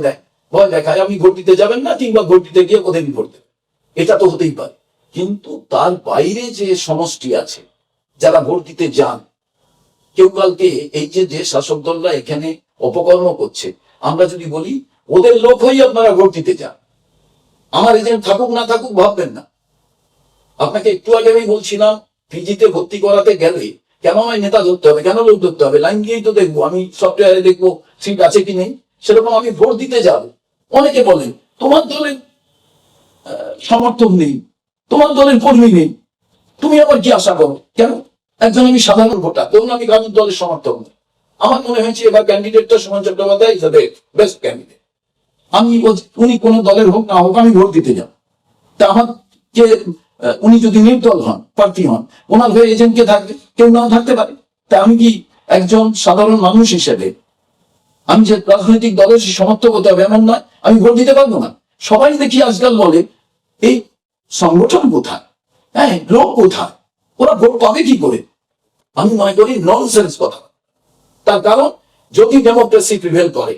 দেখায় আমি ভোট দিতে যাবেন না, কিংবা ভোট দিতে গিয়ে ওদের ভোট দেবে, এটা তো হতেই পারে। কিন্তু তার বাইরে যে সমষ্টি আছে যারা ভোট দিতে যান, কেউ কালকে এই যে শাসক দলরা এখানে অপকর্ম করছে, আমরা যদি বলি ওদের লোক হয়ে আপনারা ভোট দিতে যান, আমার এজেন্ট থাকুক না থাকুক ভাববেন না। আপনাকে একটু আগে আমি বলছিলাম পিজিতে ভর্তি করাতে গেলে কেন আমায় নেতা ধরতে হবে, কেন লোক ধরতে হবে? লাইন দিয়েই তো দেখবো, আমি সফটওয়্যারে দেখবো সিট আছে কি নেই। সেরকম আমি ভোট দিতে যাব, অনেকে বলেন তোমার দলের সমর্থক নেই, তোমার দলের কর্মী নেই, তুমি আবার কি আশা করো? কেন? একজন আমি সাধারণ ভোটার, ধরুন আমি কারোর দলের সমর্থক নেই, আমার মনে হয়েছে এবার ক্যান্ডিডেটটা Suman Chattopadhyay is the best candidate, আমি বলছি উনি কোন দলের হোক না হোক আমি ভোট দিতে যাব। তা আমাকে উনি যদি নির্দল হন, প্রার্থী হন, ওনার হয়ে এজেন্টকে থাকবে, কেউ নাও থাকতে পারে। তা আমি কি একজন সাধারণ মানুষ হিসেবে আমি যে রাজনৈতিক দলের সমর্থক হতে হবে এমন নয়, আমি ভোট দিতে পারবো না? সবাই দেখি আজকাল বলে এই সংগঠন কোথায়, হ্যাঁ লোক কোথায়, ওরা ভোট পাবে কি করে? আমি মনে করি ননসেন্স কথা। তার কারণ যদি ডেমোক্রেসি প্রিভেল করে,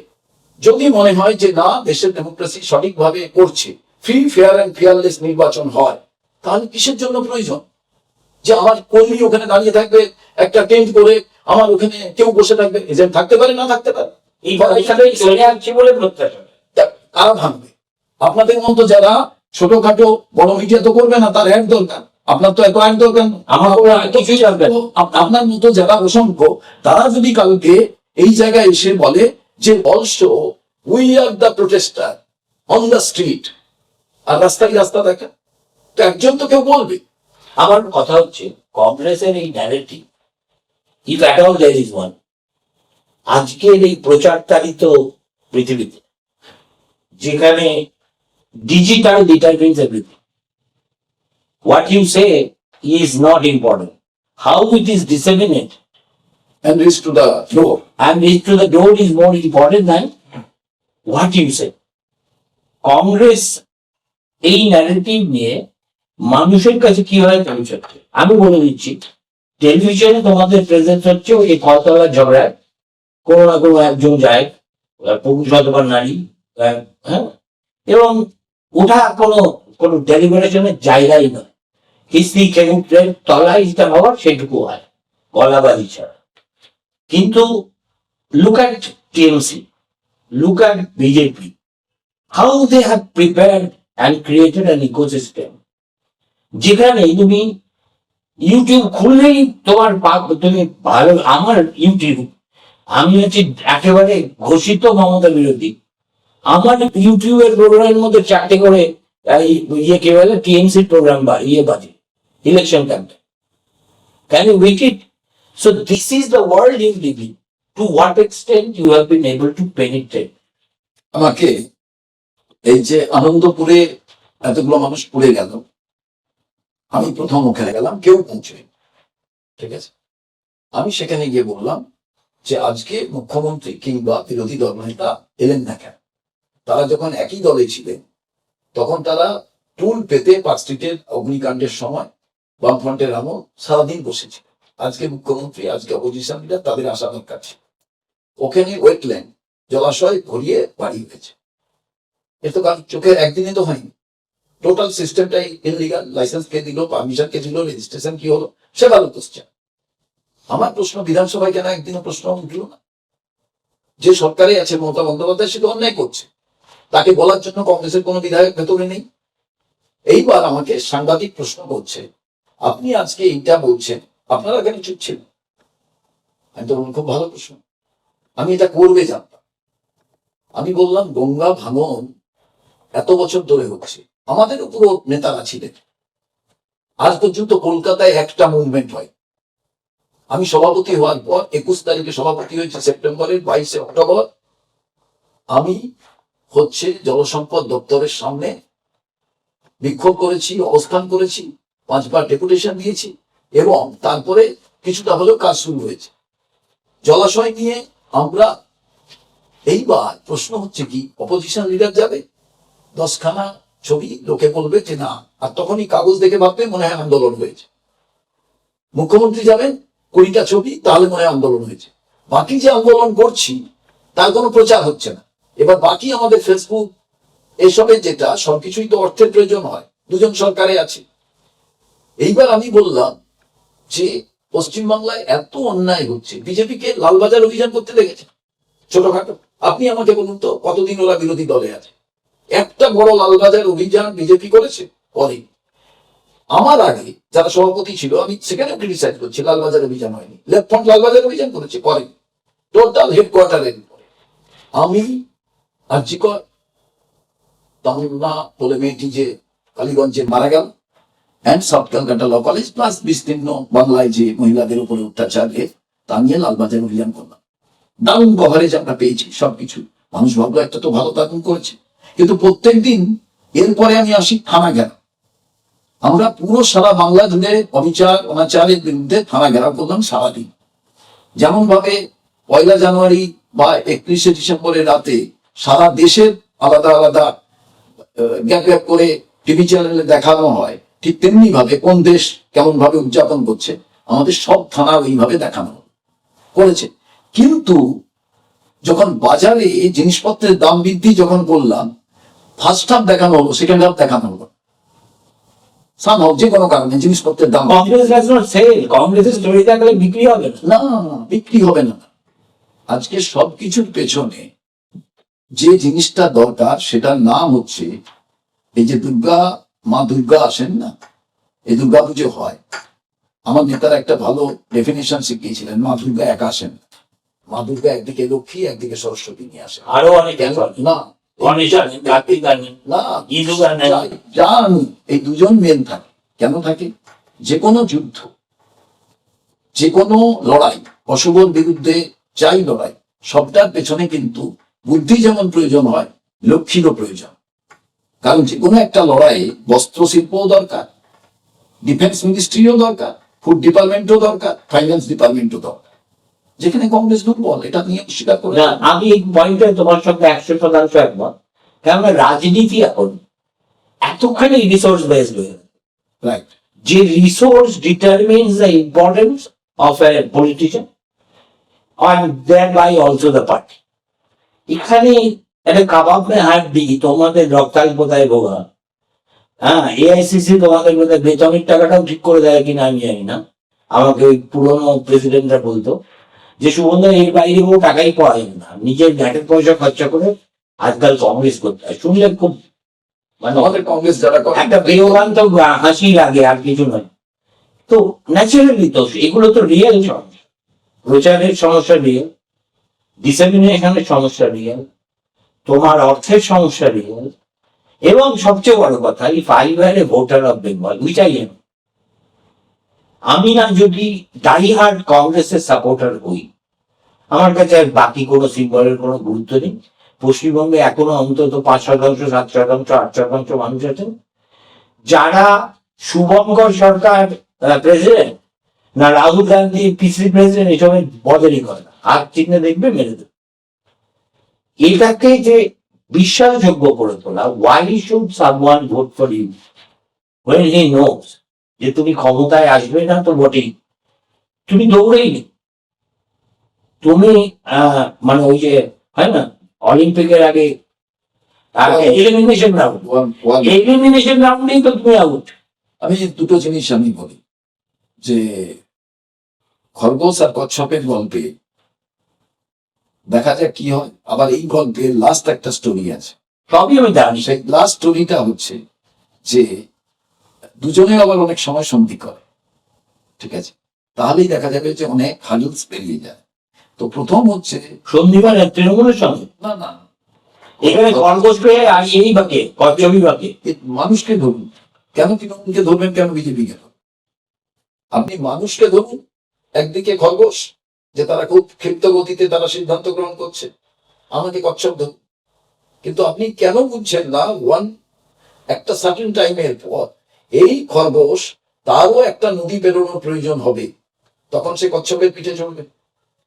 যদি মনে হয় যে না দেশের ডেমোক্রেসি সঠিকভাবে করছে, ফ্রি ফেয়ার এন্ড ফেয়ারলেস নির্বাচন হয়, তাহলে কিসের জন্য প্রয়োজন যে আমার কর্মী ওখানে দাঁড়িয়ে থাকবে একটা টেন্ট করে, আমার ওখানে কেউ বসে থাকবে? এজেন্ট থাকতে পারে, না থাকতে পারে, এই ভবিষ্যতেই চলে আসছে বলে প্রত্যাশা। কারা ভাঙবে? আপনাদের মতো যারা ছোটখাটো বড় মিডিয়া তো করবে না, তার অ্যাড দরকার, আপনার তো এত অ্যাড দরকার না, আমার কিছুই দরকার নেই। আপনার মতো যারা অসংখ্য, তারা যদি কালকে এই জায়গায় এসে বলে যে also we are the protester on the street, আর রাস্তায় রাস্তা দেখা, তো একজন তো কেউ বলবে। আমার কথা হচ্ছে কংগ্রেসের এই narrative, if at all there is one, আজকের এই প্রচারতারিত পৃথিবীতে যেখানে digital determines everything, what you say is not important, how it is disseminate And reach to the door. and reach to the door is more important than what you say. Congress এই narrative নিয়ে মানুষের কাছে কিভাবে পৌঁছাচ্ছে আমি বলে দিচ্ছি। টেলিভিশনে তোমাদের প্রেজেন্স হচ্ছে ওই কলতলার ঝগড়ায় কোনো না কোনো একজন যায়, পুরুষ অথবা নারী, হ্যাঁ, এবং ওটা কোনো ডেলিভারেশনের জায়গাই নয়। কিস্তি খেলুটের তলায় যেটা হওয়ার সেটুকু হয়, গলাবাজি ছাড়া। কিন্তু look at TMC, look at BJP, how they have prepared and created an ecosystem যেখানে তুমি ইউটিউব খুললেই তুমি ভালো, আমার ইউটিউব, আমি হচ্ছে একেবারে ঘোষিত মমতা বিরোধী, আমার ইউটিউবের প্রোগ্রামের মধ্যে 4টে করে কে বলে টিএমসির প্রোগ্রাম বা বাজে election campaign. Can you beat it? So this is the world you live in. To what extent you have been able to penetrate? আমাকে এই যে আনন্দপুরে এতগুলো মানুষ পড়ে গেল, আমি প্রথম ওখানে গেলাম, কেউ পৌঁছয়, ঠিক আছে। আমি সেখানে গিয়ে বললাম যে আজকে মুখ্যমন্ত্রী কিংবা বিরোধী দল নেতা এলেন না কেন? তারা যখন একই দলে ছিলেন তখন তারা টুল পেতে পার্ক স্ট্রিটের অগ্নিকাণ্ডের সময় বামফ্রন্টের আমল সারাদিন বসেছিল। আজকে মুখ্যমন্ত্রী, আজকে অপোজিশন লিডার, তাদের আসা দরকার ছিল। ওখানে ওয়েটল্যান্ড, জলাশয় ভরিয়ে বাড়ি হয়েছে। এ তো চোখের একদিনে তো হয়নি। টোটাল সিস্টেমটাই ইনলিগাল। লাইসেন্স কে দিল, পারমিশন কে দিল, রেজিস্ট্রেশন কি হলো, সে ভালো কোশ্চেন। আমার প্রশ্ন, বিধানসভায় কেন একদিনও প্রশ্ন উঠল না? যে সরকারে আছে মমতা বন্দ্যোপাধ্যায়, সে তো অন্যায় করছে, তাকে বলার জন্য কংগ্রেসের কোনো বিধায়ক ভেতরে নেই। এইবার আমাকে সাংবাদিক প্রশ্ন করছে, আপনি আজকে এইটা বলছেন, আপনারা কেন চুপ ছিলেন? আমি তো বললাম, খুব ভালো প্রশ্ন, আমি এটা করবে জানতাম। আমি বললাম, গঙ্গা ভাঙন এত বছর ধরে হচ্ছে, আমাদের উপরও নেতারা ছিলেন, আজ পর্যন্ত কলকাতায় একটা মুভমেন্ট হয়। আমি সভাপতি হওয়ার পর 21 তারিখে সভাপতি হয়েছে সেপ্টেম্বরের, 22 অক্টোবর আমি জলসম্পদ দপ্তরের সামনে বিক্ষোভ করেছি, অবস্থান করেছি, 5 বার ডেপুটেশন দিয়েছি, এবং তারপরে কিছুটা হলেও কাজ শুরু হয়েছে জলাশয় নিয়ে। আমরা এইবার প্রশ্ন হচ্ছে কি, অপোজিশন লিডার যাবে, 10খানা ছবি লোকে বলবে যে না, আর তখনই কাগজ দেখে ভাববে মনে হয় আন্দোলন হয়েছে। মুখ্যমন্ত্রী যাবেন, 20টা ছবি, তাহলে মনে হয় আন্দোলন হয়েছে। বাকি যে আন্দোলন করছি তার কোনো প্রচার হচ্ছে না। এবার বাকি আমাদের ফেসবুক এসবে যেটা, সবকিছুই তো অর্থের প্রয়োজন হয়, দুজন সরকারে আছে। এইবার আমি বললাম যে পশ্চিমবাংলায় এত অন্যায় হচ্ছে, বিজেপিকে লালবাজার অভিযান করতে দেখেছে ছোটখাটো? আপনি আমাকে বলুন তো, কতদিন ওরা বিরোধী দলে আছে? একটা বড় লালবাজার অভিযান বিজেপি করেছে? পরে আমার আগে যারা সভাপতি ছিল, আমি সেখানে ক্রিটিসাইজ করছি, লালবাজার অভিযান হয়নি। লেফট ফ্রন্ট লালবাজার অভিযান করেছে, পরে টোটাল হেডকোয়ার্টারের উপরে। আমি আর্জিকর তামন্না বলে মেয়েটি যে কালীগঞ্জে মারা গেল, and south Calcutta law college, plus বিস্তীর্ণ বাংলায় যে মহিলাদের উপরে অত্যাচারে, তা নিয়ে লালবাজার অভিযান করলাম। দারুণ কভারেজ আমরা পেয়েছি সবকিছু। মানুষ ভাবলো একটা তো ভালো দারুণ করেছে, কিন্তু প্রত্যেকদিন এরপরে আমি আসি থানা ঘেরাও। আমরা পুরো সারা বাংলা জুড়ে অবিচার অনাচারের বিরুদ্ধে থানা ঘেরাও করলাম সারাদিন। যেমন ভাবে 1 জানুয়ারি বা 31 ডিসেম্বরের রাতে সারা দেশের আলাদা আলাদা গ্যাপ গ্যাপ করে টিভি চ্যানেলে দেখানো হয়, ঠিক তেমনি ভাবে কোন দেশ কেমন ভাবে উদযাপন করছে আমাদের সব থানা ওইভাবে দেখানো করেছে। কিন্তু যখন বাজারে জিনিসপত্রের দাম বৃদ্ধি যখন করলাম, ফার্স্ট হাফ দেখানো হলো, সেকেন্ড হাফ দেখানো হলো। সামহাও যে কোনো কারণে জিনিসপত্রের দাম, কংগ্রেসের স্টোরি থাকলে বিক্রি হবে না। না, বিক্রি হবে না। আজকে সবকিছুর পেছনে যে জিনিসটা দরকার সেটার নাম হচ্ছে, এই যে মা দুর্গা আসেন না, এই দুর্গা পুজো হয়। আমার নেতারা একটা ভালো ডেফিনেশন শিখিয়েছিলেন, মা দুর্গা একা আসেন না। মা দুর্গা একদিকে লক্ষ্মী, একদিকে সরস্বতী নিয়ে আসেন। আরো অনেক না, জান, এই দুজন মেন থাকে। কেন থাকে? যে কোনো যুদ্ধ, যে কোনো লড়াই, অশুভর বিরুদ্ধে যাই লড়াই, সবটার পেছনে কিন্তু বুদ্ধি যেমন প্রয়োজন হয়, লক্ষ্মীরও প্রয়োজন। কারণ যে কোনো একটা লড়াইয়ে বস্ত্র শিল্পও দরকার, ডিফেন্স মিনিস্ট্রিও দরকার, ফুড ডিপার্টমেন্টও দরকার, ফাইন্যান্স ডিপার্টমেন্টও দরকার। যেখানে কংগ্রেস দুর্বল, এটা নিয়ে স্বীকার করে। আমি এই পয়েন্টে তোমার সঙ্গে 100% একমত। কেননা রাজনীতি এখন এতখানি রিসোর্স বেসড হয়ে গেছে, রাইট, যে resource determines the importance of a politician and thereby also the party. এখানে একটা কাবাব মে হাড্ডি, তোমাদের রক্তাল কোথায় ভোগা, হ্যাঁ, এআইসিসি তোমাদের বোধহয় বেতনের টাকাটাও ঠিক করে দেয় কিনা আমি জানি না। আমাকে ওই পুরোনো প্রেসিডেন্টরা বলতো যে সুবন্ধ এর বাইরে কোনো টাকাই পাওয়া যায় না, নিজের ব্যাটের পয়সা খরচা করে আজকাল কংগ্রেস করতে হয়। শুনলে খুব মানে আমাদের কংগ্রেস যারা একটা বেয়োগান্ত হাসি লাগে, আর কিছু নয়। তো ন্যাচারালি তো এগুলো তো রিয়েল সমস্যা, প্রচারের সমস্যা রিয়েল, ডিসেমিনেশনের সমস্যা রিয়েল, তোমার অর্থের সমস্যা রিয়েল, এবং সবচেয়ে বড় কথা, if I were a voter of Bengal, which I am, আমি না যদি ডাইহার্ড কংগ্রেসের সাপোর্টার হই, আমার কাছে আর বাকি কোনো সিম্বলের কোনো গুরুত্ব নেই। পশ্চিমবঙ্গে এখনো অন্তত 5%, 7%, 8% মানুষ আছেন যারা শুভঙ্কর সরকার প্রেসিডেন্ট না রাহুল গান্ধী পিসি প্রেসিডেন্ট এসবের বদলই করে না, হাত চিহ্নে দেখবে মেরে দেবে। এটাকে যে বিশ্বাসযোগ্য করে তোলা, why should someone vote for you when he knows যে তুমি ক্ষমতায় আসবে না, তো বটেই তুমি দৌড়েই নি। তুমি মানে ওই যে হয় না অলিম্পিকের আগে এলিমিনেশন রাউন্ড, এলিমিনেশন রাউন্ডেই তো তুমি আউট। আমি দুটো জিনিস আমি বলি যে খরগোশ আর কচ্ছপের গল্পে দেখা যাক কি হয়। আবার এই গল্পের লাস্ট একটা স্টোরি আছে, সবই আমি জানি। সেই লাস্ট স্টোরিটা হচ্ছে যে দুজনে আবার অনেক সময় সন্ধি করে, ঠিক আছে, তাহলেই দেখা যাবে যে অনেক হাজুলস পেরিয়ে যায়। তো প্রথম হচ্ছে সন্ধিবার তৃণমূলের সঙ্গে, না না এখানে খরগোশ পেয়ে আর এই বাকি কচ্ছপই বাকি। মানুষকে ধরুন, কেন তৃণমূলকে ধরবেন, কেন বিজেপিকে ধরবেন? আপনি মানুষকে ধরুন, একদিকে খরগোশ যে তারা খুব ক্ষিপ্ত গতিতে তারা সিদ্ধান্ত গ্রহণ করছে, আমাকে কচ্ছপ ধরুন। কিন্তু আপনি কেন বুঝছেন না একটা সার্টেন টাইমের পর এই খরগোশ তারও একটা নদী পেরোনোর প্রয়োজন হবে, তখন সে কচ্ছপের পিঠে চড়বে।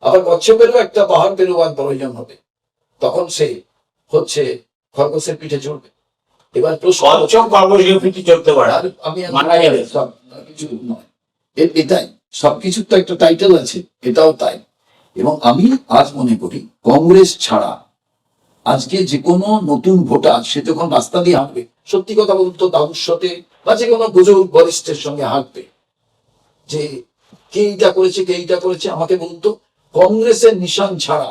আবার কচ্ছপেরও একটা পাহাড় পেরোবার প্রয়োজন হবে, তখন সে হচ্ছে খরগোশের পিঠে চড়বে। এবার প্রশ্ন, কচ্ছপ খরগোশের পিঠে চড়তে পারে, আমি মারা যাবে। সব কিছু নয়, এটাই সবকিছুর তো একটা টাইটেল আছে, এটাও তাই। এবং আমি আজ মনে করি কংগ্রেস ছাড়া আজকে যে কোনো নতুন ভোটার সে যখন রাস্তা দিয়ে হাঁটবে, সত্যি কথা বলতো দাউস্যতে বা যে কোনো বুজুর্গ বরিষ্ঠের সঙ্গে হাঁটবে, যে কে এইটা করেছে কে এইটা করেছে, আমাকে বলতো কংগ্রেসের নিশান ছাড়া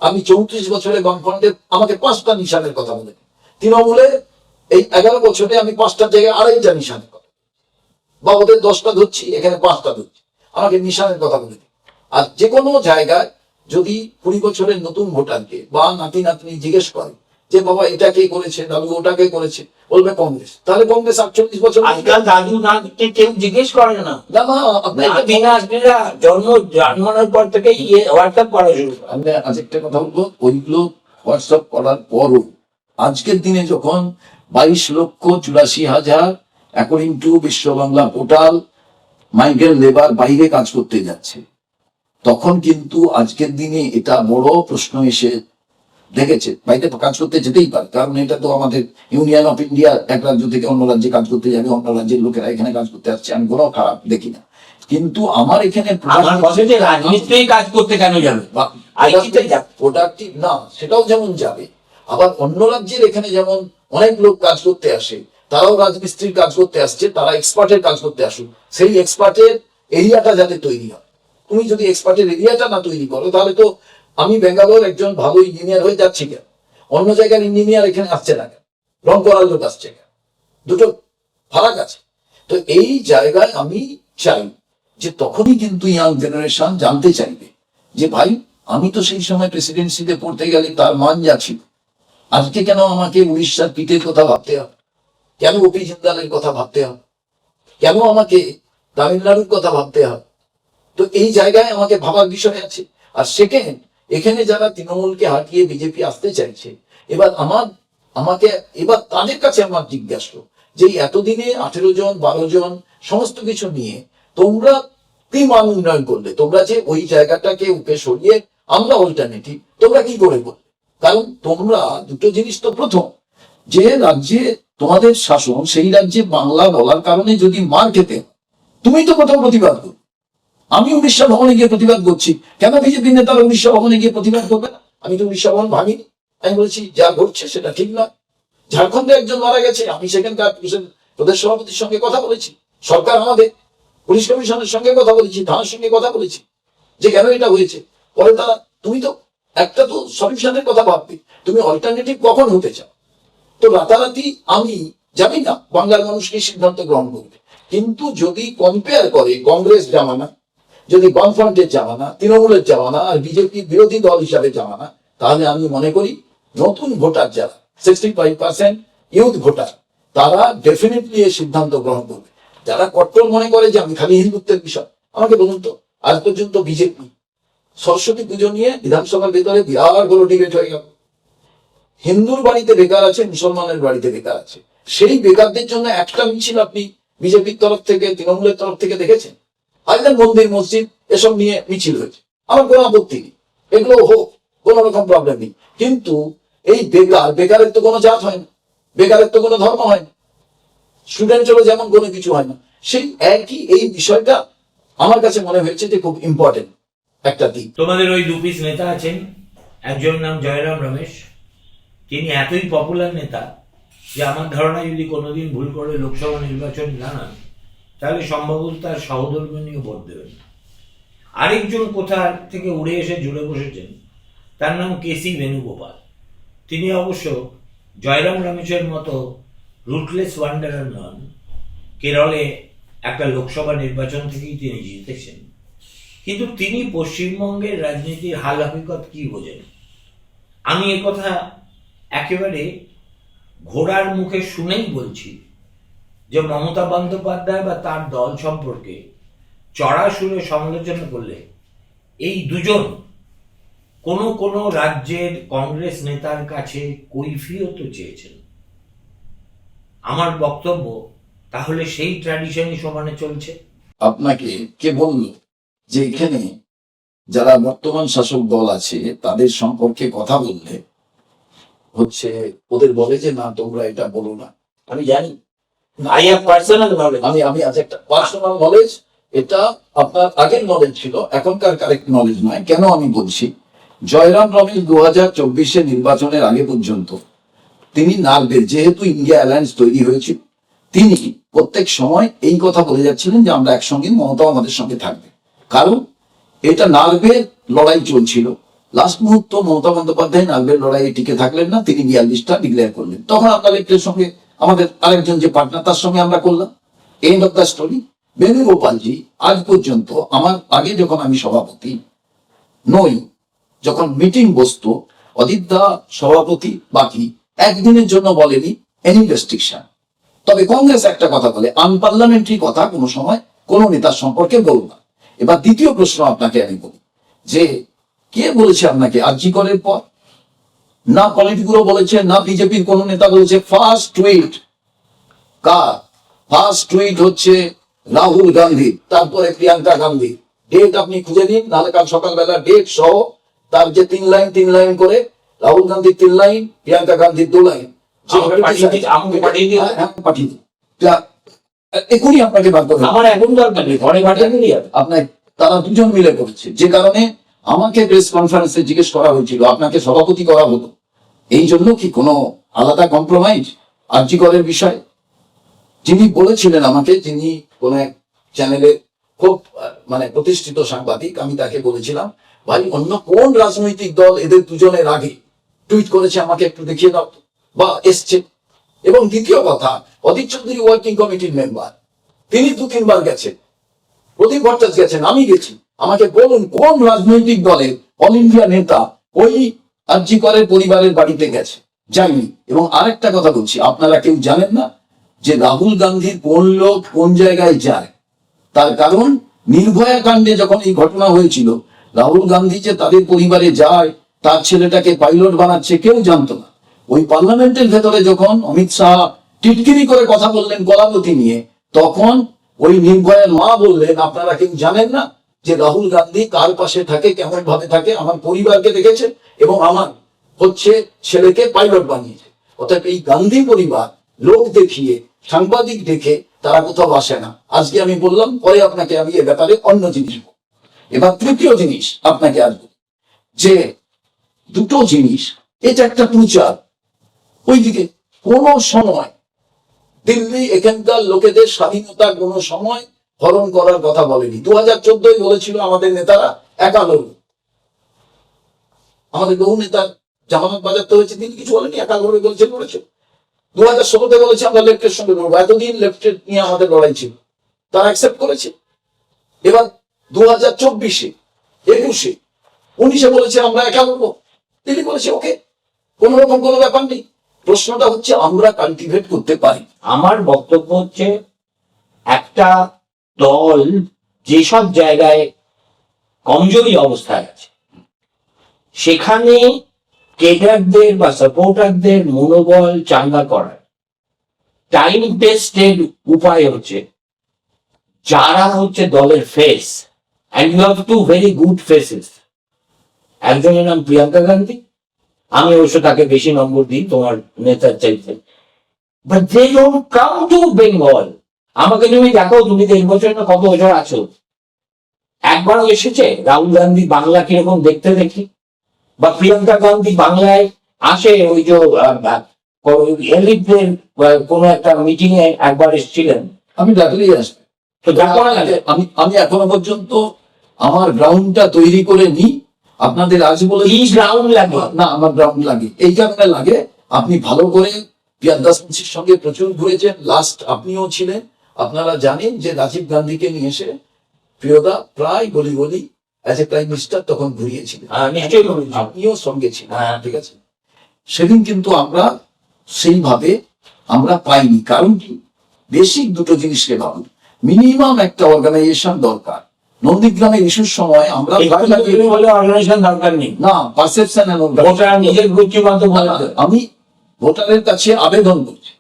আমি 34 বছরে বামফ্রন্টের আমাকে 5টা নিশানের কথা বলে, তৃণমূলে এই 11 বছরে আমি 5টার জায়গায় 2.5টা নিশানের কথা, বা ওদের 10টা ধরছি এখানে 5টা ধরছি, আমাকে নিশানের কথা বলে দিই। আর যে কোনো জায়গায় যদি 20 বছরের নতুন ভোটারকে বা নাতি নাতনি জিজ্ঞেস করে যে বাবা এটা কে করেছে, দাদু ওটা কে করেছে, বলবে কংগ্রেস। তাহলে কংগ্রেস 48 বছর। আজকাল দাদু নাতিকে কেউ জিজ্ঞেস করে না, না না, আপনি জন্মানোর পর থেকে হোয়াটসঅ্যাপ করা শুরু করে। আমি আজ একটা কথা বলবো, ওইগুলো হোয়াটসঅ্যাপ করার পরও আজকের দিনে যখন 22,84,000 অ্যাকর্ডিং টু বিশ্ব বাংলা পোর্টাল মাইগ্রেন্ট লেবার বাইরে কাজ করতে যাচ্ছে, তখন কিন্তু আজকের দিনে এটা বড় প্রশ্ন এসে দেখেছে। বাইরে কাজ করতে যেতেই পারে, কারণ এটা তো আমাদের ইউনিয়ন অফ ইন্ডিয়া, এক রাজ্য থেকে অন্য রাজ্যে কাজ করতে যাবে, অন্য রাজ্যের লোকেরা এখানে কাজ করতে আসছে, আমি কোনো খারাপ দেখি না। কিন্তু আমার এখানে আমার কথা যে রাজমিস্ত্রি কাজ করতে কেন যাবে, প্রোডাক্টিভ না, সেটাও যেমন যাবে। আবার অন্য রাজ্যের এখানে যেমন অনেক লোক কাজ করতে আসে, তারাও রাজমিস্ত্রির কাজ করতে আসছে, তারা এক্সপার্টের কাজ করতে আসুক, সেই এক্সপার্টের এরিয়াটা যাতে তৈরি হয়। তুমি যদি এক্সপার্টের এরিয়াটা না তৈরি করো, তাহলে তো আমি বেঙ্গালোর একজন ভালো ইঞ্জিনিয়ার হয়ে যাচ্ছি কেন, অন্য জায়গার ইঞ্জিনিয়ার এখানে আসছে না কেন, রং করার লোক আসছে কেন, দুটো ফারাক আছে। তো এই জায়গায় আমি চাই যে তখনই কিন্তু ইয়াং জেনারেশন জানতে চাইবে যে ভাই আমি তো সেই সময় প্রেসিডেন্সিতে পড়তে গেলে তার মান যা ছিল, আজকে কেন আমাকে উড়িষ্যার পিঠের কথা ভাবতে হবে, কেন ওপি জিন্দালের কথা ভাবতে হবে, কেন আমাকে তামিলনাড়ুর কথা ভাবতে হবে। তো এই জায়গায় আমাকে ভাবার বিষয় আছে। আর সেকেন্ড, এখানে যারা তৃণমূলকে হাঁটিয়ে বিজেপি আসতে চাইছে, এবার আমাকে এবার তাদের কাছে আমার জিজ্ঞাসা যে এতদিনে 18 জন 12 জন সমস্ত কিছু নিয়ে তোমরা কি মান উন্নয়ন করলে, তোমরা যে ওই জায়গাটাকে উপে সরিয়ে আমরা অল্টারনেটিভ, তোমরা কি করে করলে? কারণ তোমরা দুটো জিনিস তো, প্রথম যে রাজ্যে তোমাদের শাসন, সেই রাজ্যে বাংলা বলার কারণে যদি মার খেতে, তুমি তো কোথাও প্রতিবাদ করো। আমি উড়িষ্যা ভবনে গিয়ে প্রতিবাদ করছি, কেন বিজেপি নেতারা উড়িষ্যা ভবনে গিয়ে প্রতিবাদ করবে না? আমি তো উড়িষ্যা ভবন ভাঙিনি, আমি বলেছি যা ঘটছে সেটা ঠিক না। ঝাড়খণ্ডে একজন মারা গেছে, আমি সেখানকার প্রদেশ সভাপতির সঙ্গে কথা বলেছি, সরকার আমাদের পুলিশ কমিশনের সঙ্গে কথা বলেছি, থানার সঙ্গে কথা বলেছি যে কেন এটা হয়েছে। পরে তারা, তুমি তো একটা তো সলিউশনের কথা ভাববে, তুমি অল্টারনেটিভ কখন হতে চাও? তো রাতারাতি আমি জানি না বাংলার মানুষ কি সিদ্ধান্ত গ্রহণ করবে, কিন্তু যদি কম্পেয়ার করে কংগ্রেস জামানা, যদি বামফ্রন্টের জামানা, তৃণমূলের জামানা আর বিজেপির বিরোধী দল হিসাবে জামানা, তাহলে আমি মনে করি নতুন ভোটার যারা 65% ইউথ ভোটার, তারা ডেফিনেটলি এই সিদ্ধান্ত গ্রহণ করবে। যারা কট্টর মনে করে যে আমি খালি হিন্দুত্বের বিষয়, আমাকে বলুন তো আজ পর্যন্ত বিজেপি সরস্বতী পুজো নিয়ে বিধানসভার ভেতরে বিরাট বড় ডিবেট হয়ে গেল, হিন্দুর বাড়িতে বেকার আছে, মুসলমানের বাড়িতে বেকার আছে, সেই বেকারদের জন্য একটা মিছিল আপনি বিজেপির তরফ থেকে, তৃণমূলের তরফ থেকে দেখেছেন? আজকাল মন্দির মসজিদ এসব নিয়ে মিছিল হয়েছে, আমার কোনো আপত্তি নেই, এগুলো হোক, কোনো রকম প্রবলেম নেই। কিন্তু এই বেকারের তো কোনো জাত হয় না, বেকারের তো কোনো ধর্ম হয় না, স্টুডেন্ট হলো যেমন কোনো কিছু হয় না, সেই একই এই বিষয়টা আমার কাছে মনে হয়েছে যে খুব ইম্পর্টেন্ট একটা দিক। তোমাদের ওই দু পিস নেতা আছেন, একজন নাম জয়রাম রমেশ, তিনি এতই পপুলার নেতা যে আমার ধারণা যদি কোনোদিন ভুল করে লোকসভা নির্বাচন জানান তাহলে সম্ভবত তার সহধর্মিনীও ভোট দেবেন না। আরেকজন কোথা থেকে উড়ে এসে জুড়ে বসেছেন, তার নাম কেসি বেণুগোপাল। তিনি অবশ্য জয়রাম রমেশের মতো রুটলেস ওয়ান্ডারার নন, কেরলে একটা লোকসভা নির্বাচন থেকেই তিনি জিতেছেন, কিন্তু তিনি পশ্চিমবঙ্গের রাজনীতির হাল হাকিকত কি বোঝেন। আমি কথা একেবারে ঘোড়ার মুখে শুনেই বলছি যে মমতা বন্দ্যোপাধ্যায় বা তার দল সম্পর্কে চড়া সুরে সমালোচনা করলে এই দুজন কোনো কোনো রাজ্যের কংগ্রেস নেতার কাছে কৈফিয়ত চেয়েছেন। আমার বক্তব্য তাহলে সেই ট্র্যাডিশনই সমানে চলছে। আপনাকে কে বলল যে এখানে যারা বর্তমান শাসক দল আছে তাদের সম্পর্কে কথা বললে হচ্ছে ওদের বলে যে না তোমরা এটা বলো না? আমি জানি, আই হ্যাভ পার্সোনাল নলেজ। আমি আছে একটা পার্সোনাল নলেজ, এটা আপনার আগের নলেজ ছিল, এখনকার কারেক্ট নলেজ নয়। কেন আমি বলছি, জয়রাম রমেশ 2024 নির্বাচনের আগে পর্যন্ত তিনি নার্ভের, যেহেতু ইন্ডিয়া অ্যালায়েন্স তৈরি হয়েছিল, তিনি প্রত্যেক সময় এই কথা বলে যাচ্ছিলেন যে আমরা একসঙ্গে, মমতাও আমাদের সঙ্গে থাকবে, কারণ এটা নার্ভের লড়াই চলছিল। লাস্ট মুহূর্ত মমতা বন্দ্যোপাধ্যায় নার্ভের লড়াইয়ে টিকে থাকলেন না, তিনি 42টা ডিক্লেয়ার করলেন। তখন আপনার লেফটের সঙ্গে আমাদের আরেকজন যে পার্টনার, তার সঙ্গে আমরা করলাম, এন্ড অফ দ্য স্টোরি। বেণুগোপালজি আজ পর্যন্ত, আমার আগে যখন আমি সভাপতি নই, যখন মিটিং বসতো, অদিতদা সভাপতি বাকি একদিনের জন্য বলেনি এনি রেস্ট্রিকশন। তবে কংগ্রেস একটা কথা বলে, আনপার্লামেন্টারি কথা কোনো সময় কোনো নেতার সম্পর্কে বলবো না। এবার দ্বিতীয় প্রশ্ন আপনাকে আমি বলি যে কে বলেছে আপনাকে আরজি করের পর? না পলিটিগুলো বলেছে, না বিজেপির কোন নেতা বলেছে। ফার্স্ট টুইট কার? ফার্স্ট টুইট হচ্ছে রাহুল গান্ধী, তারপরে প্রিয়াঙ্কা গান্ধী। ডেট আপনি খুঁজে নিন, নাহলে কাল সকালবেলা ডেট সহ তার যে 3 লাইন করে, রাহুল গান্ধীর 3 লাইন, প্রিয়াঙ্কা গান্ধীর 2 লাইন, পাঠিয়ে দিন। এখনই আপনাকে বার করে আমার এখন দরকার নেই, ঘরে পাঠিয়ে দিলি আপনার, তারা দুজন মিলে করেছে। যে কারণে আমাকে প্রেস কনফারেন্সে জিজ্ঞেস করা হয়েছিল আপনাকে সভাপতি করা হতো, এই জন্য কি কোনো আলাদা কম্প্রোমাইজ আরজি করের বিষয়? যিনি বলেছিলেন আমাকে, যিনি কোন এক চ্যানেলে খুব প্রতিষ্ঠিত সাংবাদিক, আমি তাকে বলেছিলাম ভাই অন্য কোন রাজনৈতিক দল এদের দুজনের আগে টুইট করেছে, আমাকে একটু দেখিয়ে দাও বা এসছে। এবং দ্বিতীয় কথা, অধীর চৌধুরী ওয়ার্কিং কমিটির মেম্বার, তিনি 2-3 বার গেছেন, প্রদীপ ভট্টাচার্য গেছেন, আমি গেছি। আমাকে বলুন কোন রাজনৈতিক দলের অল ইন্ডিয়া নেতা ওই আরজি করের পরিবারের বাড়িতে গেছে? যায়নি। এবং আরেকটা কথা বলছি, আপনারা কেউ জানেন না যে রাহুল গান্ধীর কোন লোক কোন জায়গায় যায়। তার কারণ নির্ভয়া কাণ্ডে যখন এই ঘটনা হয়েছিল, রাহুল গান্ধী যে তাদের পরিবারে যায়, তার ছেলেটাকে পাইলট বানাচ্ছে, কেউ জানতো না। ওই পার্লামেন্টের ভেতরে যখন অমিত শাহ টিটকিরি করে কথা বললেন কলাবতী নিয়ে, তখন ওই নির্ভয়ার মা বললেন আপনারা কেউ জানেন না যে রাহুল গান্ধী কার পাশে থাকে, কেমন ভাবে থাকে, আমার পরিবারকে দেখেছে এবং আমার ছেলেকে পাইলট বানিয়েছে। অর্থাৎ এই গান্ধী পরিবার লোক দেখিয়ে, সাংবাদিক দেখে তারা কোথাও আসে না। আজকে আমি বললাম, পরে আপনাকে আমি এ ব্যাপারে অন্য জিনিস বলবো। এবার তৃতীয় জিনিস আপনাকে আসবো, যে দুটো জিনিস, এটা একটা প্রচার। ওইদিকে কোন সময় দিল্লি এখানকার লোকেদের স্বাধীনতা কোন সময় হরণ করার কথা বলেনি। 2014 বলেছিল আমাদের নেতারা একা লড়বে, আমাদের বহু নেতার জামানত বাজাতে হয়েছে, তিনি কিছু বলেনি, একা লড়বে বলেছে, লড়েছে। 2016 বলেছে আমরা লেফটের সঙ্গে লড়বো, এতদিন লেফটের নিয়ে আমাদের লড়াই ছিল, তারা অ্যাকসেপ্ট করেছে। এবার 2024, 21, 19 বলেছে আমরা একা লড়বো, তিনি বলেছে ওকে, কোন রকম কোনো ব্যাপার নেই। প্রশ্নটা হচ্ছে আমরা কাল্টিভেট করতে পারি। আমার বক্তব্য হচ্ছে একটা দল যেসব জায়গায় কমজোরি অবস্থায় আছে, সেখানে কেডারদের বা সাপোর্টারদের মনোবল চাঙ্গা করার টাইম টেস্টেড উপায় হচ্ছে যারা হচ্ছে দলের face, and you have to very good faces. একজনের নাম প্রিয়াঙ্কা গান্ধী, আমি অবশ্য তাকে বেশি নম্বর দিই তোমার নেতার চাইতে, but they don't come to Bengal. আমাকে তুমি দেখো, তুমি 3 বছর না কত বছর আছো, একবারও এসেছে রাহুল গান্ধী বাংলা কিরকম দেখতে দেখি? বা প্রিয়াঙ্কা গান্ধী বাংলায় আসে? ওই যে এলিটদের কোনো একটা মিটিং এ একবার এসেছিলেন, আমি ডাকলেই আসবে। তো দেখো না। আমি এখনো পর্যন্ত আমার গ্রাউন্ডটা তৈরি করে নিই। আপনাদের আজ বলে কি গ্রাউন্ড লাগে? না, আমার গ্রাউন্ড লাগে এই কারণে লাগে, আপনি ভালো করে প্রিয়াঙ্কা সিংয়ের সঙ্গে প্রচুর ঘুরেছেন, লাস্ট আপনিও ছিলেন। আপনারা জানেন যে রাজীব গান্ধীকে নিয়ে এসে প্রিয়দা প্রায় গলি গলি অ্যাজ এ প্রাইম মিনিস্টার তখন ঘুরিয়েছিলেন, নিশ্চয়ই ঘুরিয়েছি। আপনিও সঙ্গে ছিলেন, হ্যাঁ। ঠিক আছে। সেদিন কিন্তু আমরা সেইভাবে আমরা পাইনি। কারণ কি, বেসিক দুটো জিনিসকে ভাবুন, মিনিমাম একটা অর্গানাইজেশন দরকার। নন্দীগ্রামের ইস্যুর সময় আমরা ভয় লাগে বলে অর্গানাইজেশন দরকার নেই, না, পারসেপশন ভোটার নিজের বুদ্ধিমতো বলে। আমি ভোটারের কাছে আবেদন করছি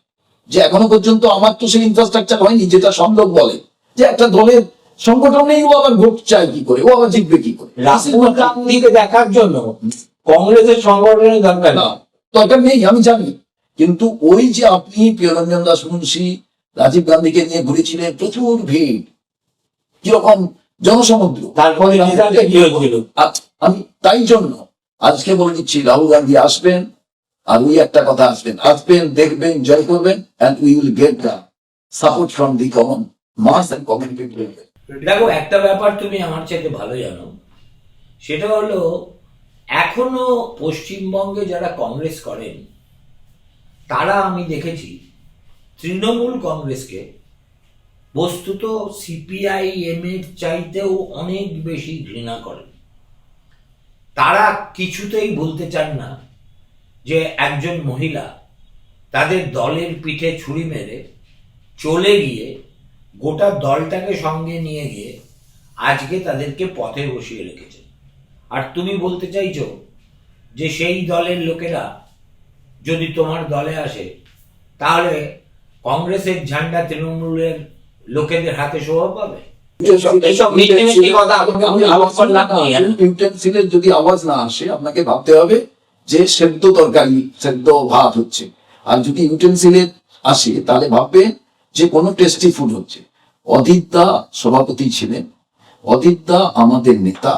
যে এখনো পর্যন্ত আমার তো সেই ইনফ্রাস্ট্রাকচার হয়নি, যেটা সব লোক বলে যে একটা দলের সংগঠন নেই, ও আবার ভোট চায় কি করে, ও আবার জিতবে কি করে। রাহুল গান্ধীকে দেখার জন্য কংগ্রেসের সংগঠনের দরকার না, নেই। দরকার নেই, আমি জানি। কিন্তু ওই যে আপনি প্রিয়রঞ্জন দাস মুন্সী রাজীব গান্ধীকে নিয়ে ঘুরেছিলেন, প্রচুর ভিড়, কিরকম জনসমুদ্র। তারপরে রেজাল্টে কি হয়েছিল? আমি তাই জন্য আজকে বলে দিচ্ছি, রাহুল গান্ধী আসবেন, আর ওই একটা কথা, আসবেন, দেখবেন, জয় করবেন, and we will get the support from the common mass and common people. দেখো, একটা ব্যাপার তুমি আমার চাইতে ভালো জানো, সেটা হলো এখনো পশ্চিমবঙ্গে যারা কংগ্রেস করেন তারা, আমি দেখেছি তৃণমূল কংগ্রেসকে বস্তুত সিপিআইএম এর চাইতেও অনেক বেশি ঘৃণা করেন। তারা কিছুতেই বলতে চান না যে একজন মহিলা তাদের দলের পিঠে ছুরি মেরে চলে গিয়ে গোটা দলটাকে সঙ্গে নিয়ে গিয়ে আজকে তাদেরকে পথে বসিয়ে রেখেছে। আর তুমি বলতে চাইছো যে সেই দলের লোকেরা যদি তোমার দলে আসে তাহলে কংগ্রেসের ঝান্ডা তৃণমূলের লোকেদের হাতে শোভা পাবে? এইসব মিথ্যে কথা আমি আলাপ করলাম না। ইউটেন্সিলের যদি আওয়াজ না আসে, আপনাকে ভাবতে হবে যে সেদ্ধ তরকারি, সেদ্ধ ভাত হচ্ছে। আর যদি ইউটেন্সিলের আসে তাহলে ভাববে যে কোনো টেস্টি ফুড হচ্ছে। অধীর দা সভাপতি ছিলেন, অধীর দা আমাদের নেতা,